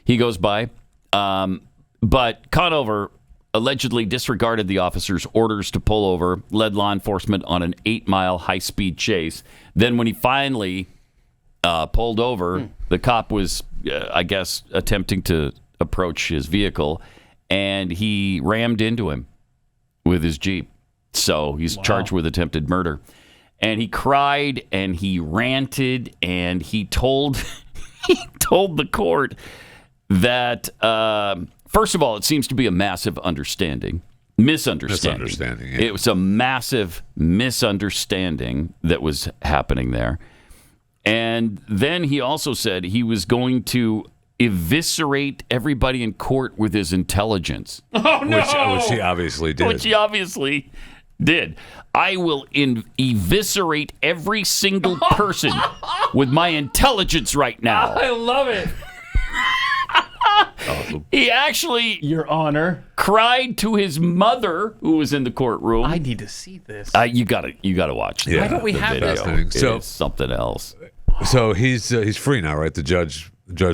He goes by. But Conover allegedly disregarded the officer's orders to pull over, led law enforcement on an 8-mile high-speed chase. Then when he finally pulled over, the cop was, I guess, attempting to approach his vehicle, and he rammed into him with his Jeep. So he's charged with attempted murder. And he cried and he ranted and he told the court that, first of all, it seems to be a massive misunderstanding.
Yeah.
It was a massive misunderstanding that was happening there. And then he also said he was going to eviscerate everybody in court with his intelligence.
Oh, no!
Which he obviously
did. I will eviscerate every single person with my intelligence right now.
I love it.
awesome.
He actually,
Your Honor,
cried to his mother, who was in the courtroom.
I need to see this.
You gotta watch.
Yeah,
Why don't we
the
have
video.
this?
It is something else.
So he's free now, right? The judge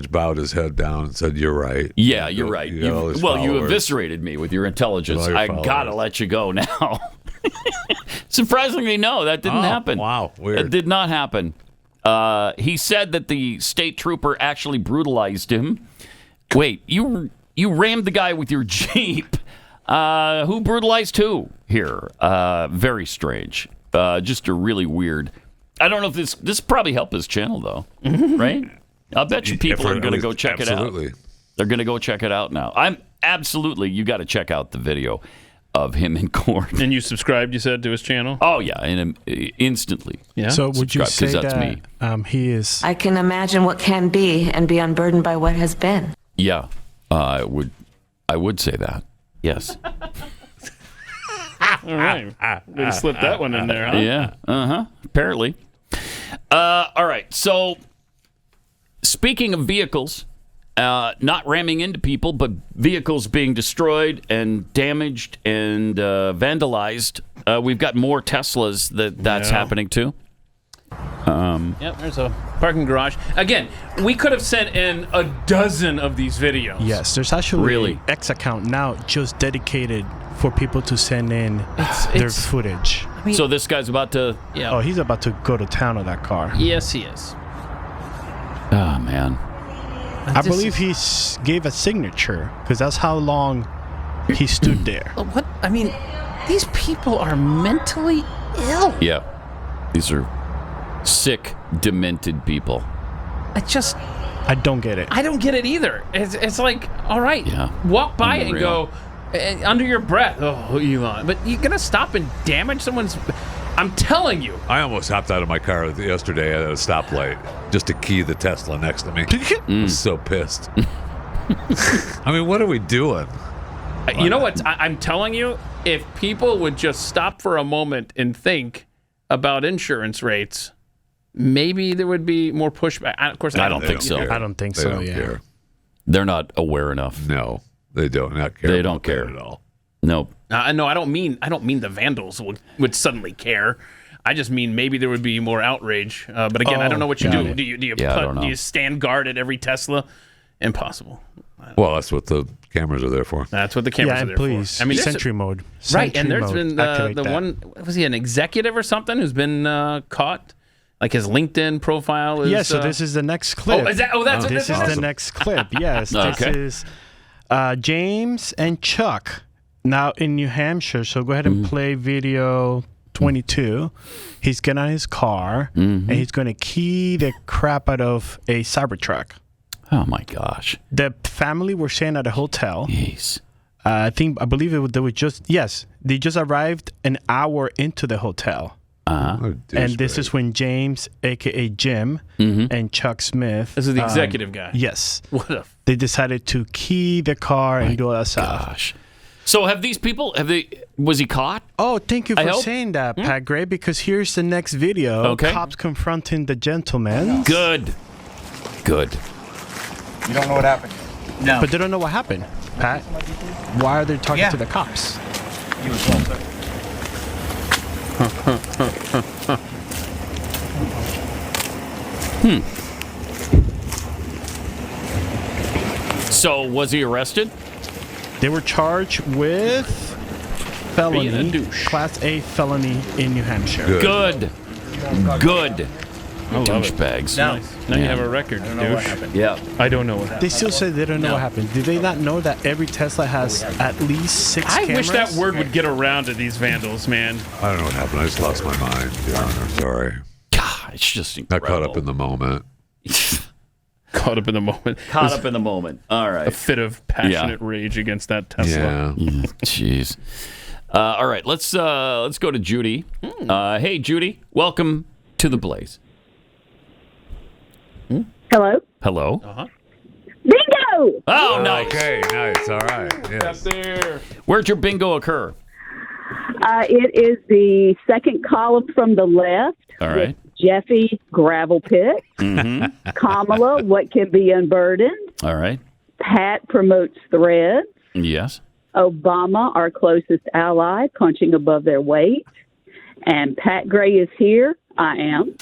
bowed his head down and said, "You're right."
Yeah, you're right.
You got all his
You
followers.
eviscerated me with your intelligence.
With all your
I
followers.
gotta let you go now. Surprisingly, no, that didn't happen.
Wow, weird.
It did not happen. He said that the state trooper actually brutalized him. Wait, you rammed the guy with your Jeep. Who brutalized who here? Very strange. Just a really weird. I don't know if this probably helped his channel though, right? I'll bet you people are going to go check it out. They're going to go check it out now. You got to check out the video of him in court.
And you subscribed, you said, to his channel?
Oh yeah, and instantly.
Yeah.
So would you say
that's
that
me.
he is?
I can imagine what can be and be unburdened by what has been.
Yeah, I would say that. Yes.
All right. They slipped that one in there, huh?
Yeah. Apparently. All right. So, speaking of vehicles, not ramming into people, but vehicles being destroyed and damaged and vandalized, we've got more Teslas that's happening too.
Yep, there's a parking garage. Again, we could have sent in a dozen of these videos.
Yes, there's actually an X account now just dedicated for people to send in their footage.
So this guy's about to...
Yeah.
Oh, he's about to go to town on that car.
Yes, he is.
Oh, man.
I believe he gave a signature because that's how long he stood there.
What? I mean, these people are mentally ill.
Yeah. These are sick, demented people.
I don't get it.
I don't get it either. It's like, all right, walk by it and go under your breath. Oh, Elon, but you're gonna stop and damage someone's. I'm telling you.
I almost hopped out of my car yesterday at a stoplight just to key the Tesla next to me. I was so pissed. I mean, what are we doing?
You know what? I'm telling you, if people would just stop for a moment and think about insurance rates, maybe there would be more pushback. Of course,
I don't think so.
I don't think
They
so.
don't
Yeah.
care.
They're not aware enough.
No, they don't not care.
They don't care
at all.
Nope.
No, I don't mean the vandals would suddenly care. I just mean maybe there would be more outrage. But again, I don't know what you do. Do you stand guard at every Tesla? Impossible.
Well, that's what the cameras are there for.
That's what the cameras are there
please.
for. I mean,
Sentry mode.
Right, and
Sentry
there's
mode.
been
Activate
the
that.
one. Was he an executive or something who's been caught? Like his LinkedIn profile is.
Yeah, so this is the next clip.
That's what
this is the next clip. Yes, this is James and Chuck now in New Hampshire. So go ahead and play video 22. He's getting on his car and he's going to key the crap out of a Cybertruck.
Oh my gosh!
The family were staying at a hotel.
Jeez.
I believe they were they just arrived an hour into the hotel. And this is when James, aka Jim, and Chuck Smith.
This is the executive guy.
Yes.
What
they decided to key the car and do all that stuff.
Gosh. So have these people? Was he caught?
Oh, thank you for saying that, Pat Gray. Because here's the next video.
Okay.
Cops confronting the gentleman.
Good.
You don't know what happened? No.
But they don't know what happened, Pat. Why are they talking to the cops?
He was well, sir.
So was he arrested?
They were charged with felony,
Being a douche.
Class A felony in New Hampshire.
Good.
I love it.
Douchebags.
No.
Now you have a record,
I don't know what
douche.
happened.
Yeah.
I don't know what happened.
They still say they don't know what happened. Do they not know that every Tesla has at least 6
I
cameras?
wish that word would get around to these vandals, man.
I don't know what happened. I just lost my mind, Your Honor. Sorry.
God, it's just incredible.
I caught up in the moment.
Caught up in the moment.
Caught up in the moment. All right.
A fit of passionate rage against that Tesla.
Yeah.
Jeez. All right. Let's go to Judy. Hey, Judy. Welcome to the Blaze.
Hello.
Hello.
Bingo!
Oh, nice.
Okay, nice. All right. Yes.
There.
Where'd your bingo occur?
It is the second column from the left.
All right.
Jeffy, gravel pit. Kamala, what can be unburdened.
All right.
Pat promotes threads.
Yes.
Obama, our closest ally, punching above their weight. And Pat Gray is here. I am.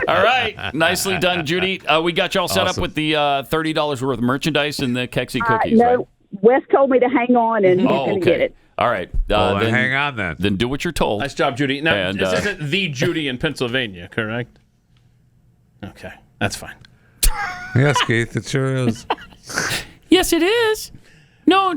All right. Nicely done, Judy. We got you all set up with the $30 worth of merchandise and the Kexi cookies,
no,
right?
Wes told me to hang on, and he's going to get it.
All right.
Well, then hang on then.
Then do what you're told.
Nice job, Judy. Now,
And,
this isn't the Judy in Pennsylvania, correct? Okay, that's fine.
Yes, Keith, it sure is.
Yes, it is. No,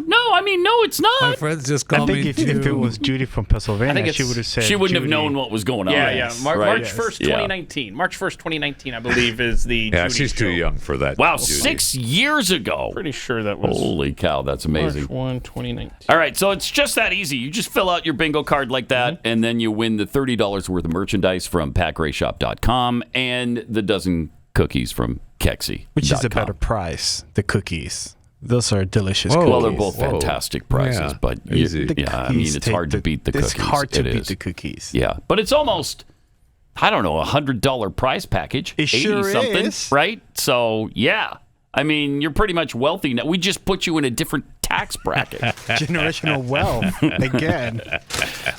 it's not.
My friends just call me.
I think if it was Judy from Pennsylvania, she would have said
she wouldn't
Judy.
have known what was going on.
Yeah. March
Right?
1st,
Yeah.
2019. March 1st, 2019, I believe, is the
Yeah,
Judy
she's
show.
too young for that.
Wow,
Judy.
6 years ago.
Pretty sure that was
Holy cow, that's amazing.
March 1, 2019.
All right, so it's just that easy. You just fill out your bingo card like that, and then you win the $30 worth of merchandise from PatGrayShop.com and the dozen cookies from Kexi.
Which is a better price, the cookies. Those are delicious
Well,
cookies.
they're both fantastic prices, but
easy.
it's hard to beat the cookies.
It's hard to
It
beat
is.
the cookies.
Yeah, but it's almost, I don't know, $100 prize package.
It sure
80-something,
is.
right? So, yeah. I mean, you're pretty much wealthy now. We just put you in a different tax bracket.
Generational wealth, again.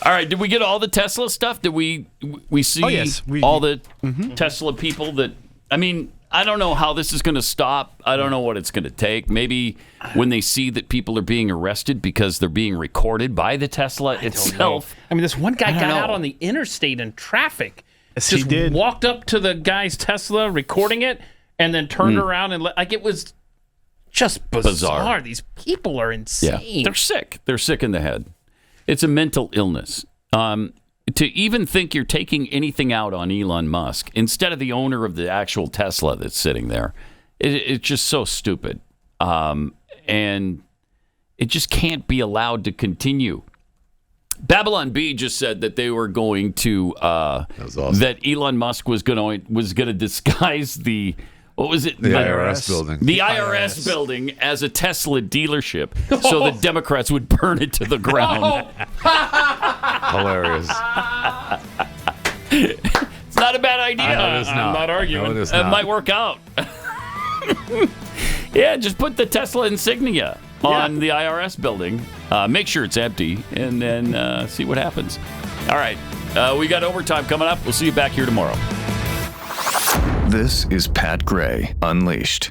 All right, did we get all the Tesla stuff? Did we see
Oh, yes,
all the Tesla people that, I mean, I don't know how this is going to stop. I don't know what it's going to take. Maybe when they see that people are being arrested because they're being recorded by the Tesla itself.
I mean, this one guy
I don't
got
know.
out on the interstate in traffic.
Yes, he
Just
did.
walked up to the guy's Tesla, recording it, and then turned around and it was just bizarre. These people are insane.
Yeah, they're sick. They're sick in the head. It's a mental illness. To even think you're taking anything out on Elon Musk instead of the owner of the actual Tesla that's sitting there, it's just so stupid. And it just can't be allowed to continue. Babylon Bee just said that they were going to that Elon Musk was going to disguise the what was it?
The IRS building.
The IRS building as a Tesla dealership, so the Democrats would burn it to the ground.
Hilarious.
It's not a bad idea.
No, it is not.
I'm not arguing.
No, it is
It
not.
might work out. Yeah, just put the Tesla insignia on the IRS building. Make sure it's empty, and then see what happens. All right. We got overtime coming up. We'll see you back here tomorrow.
This is Pat Gray Unleashed.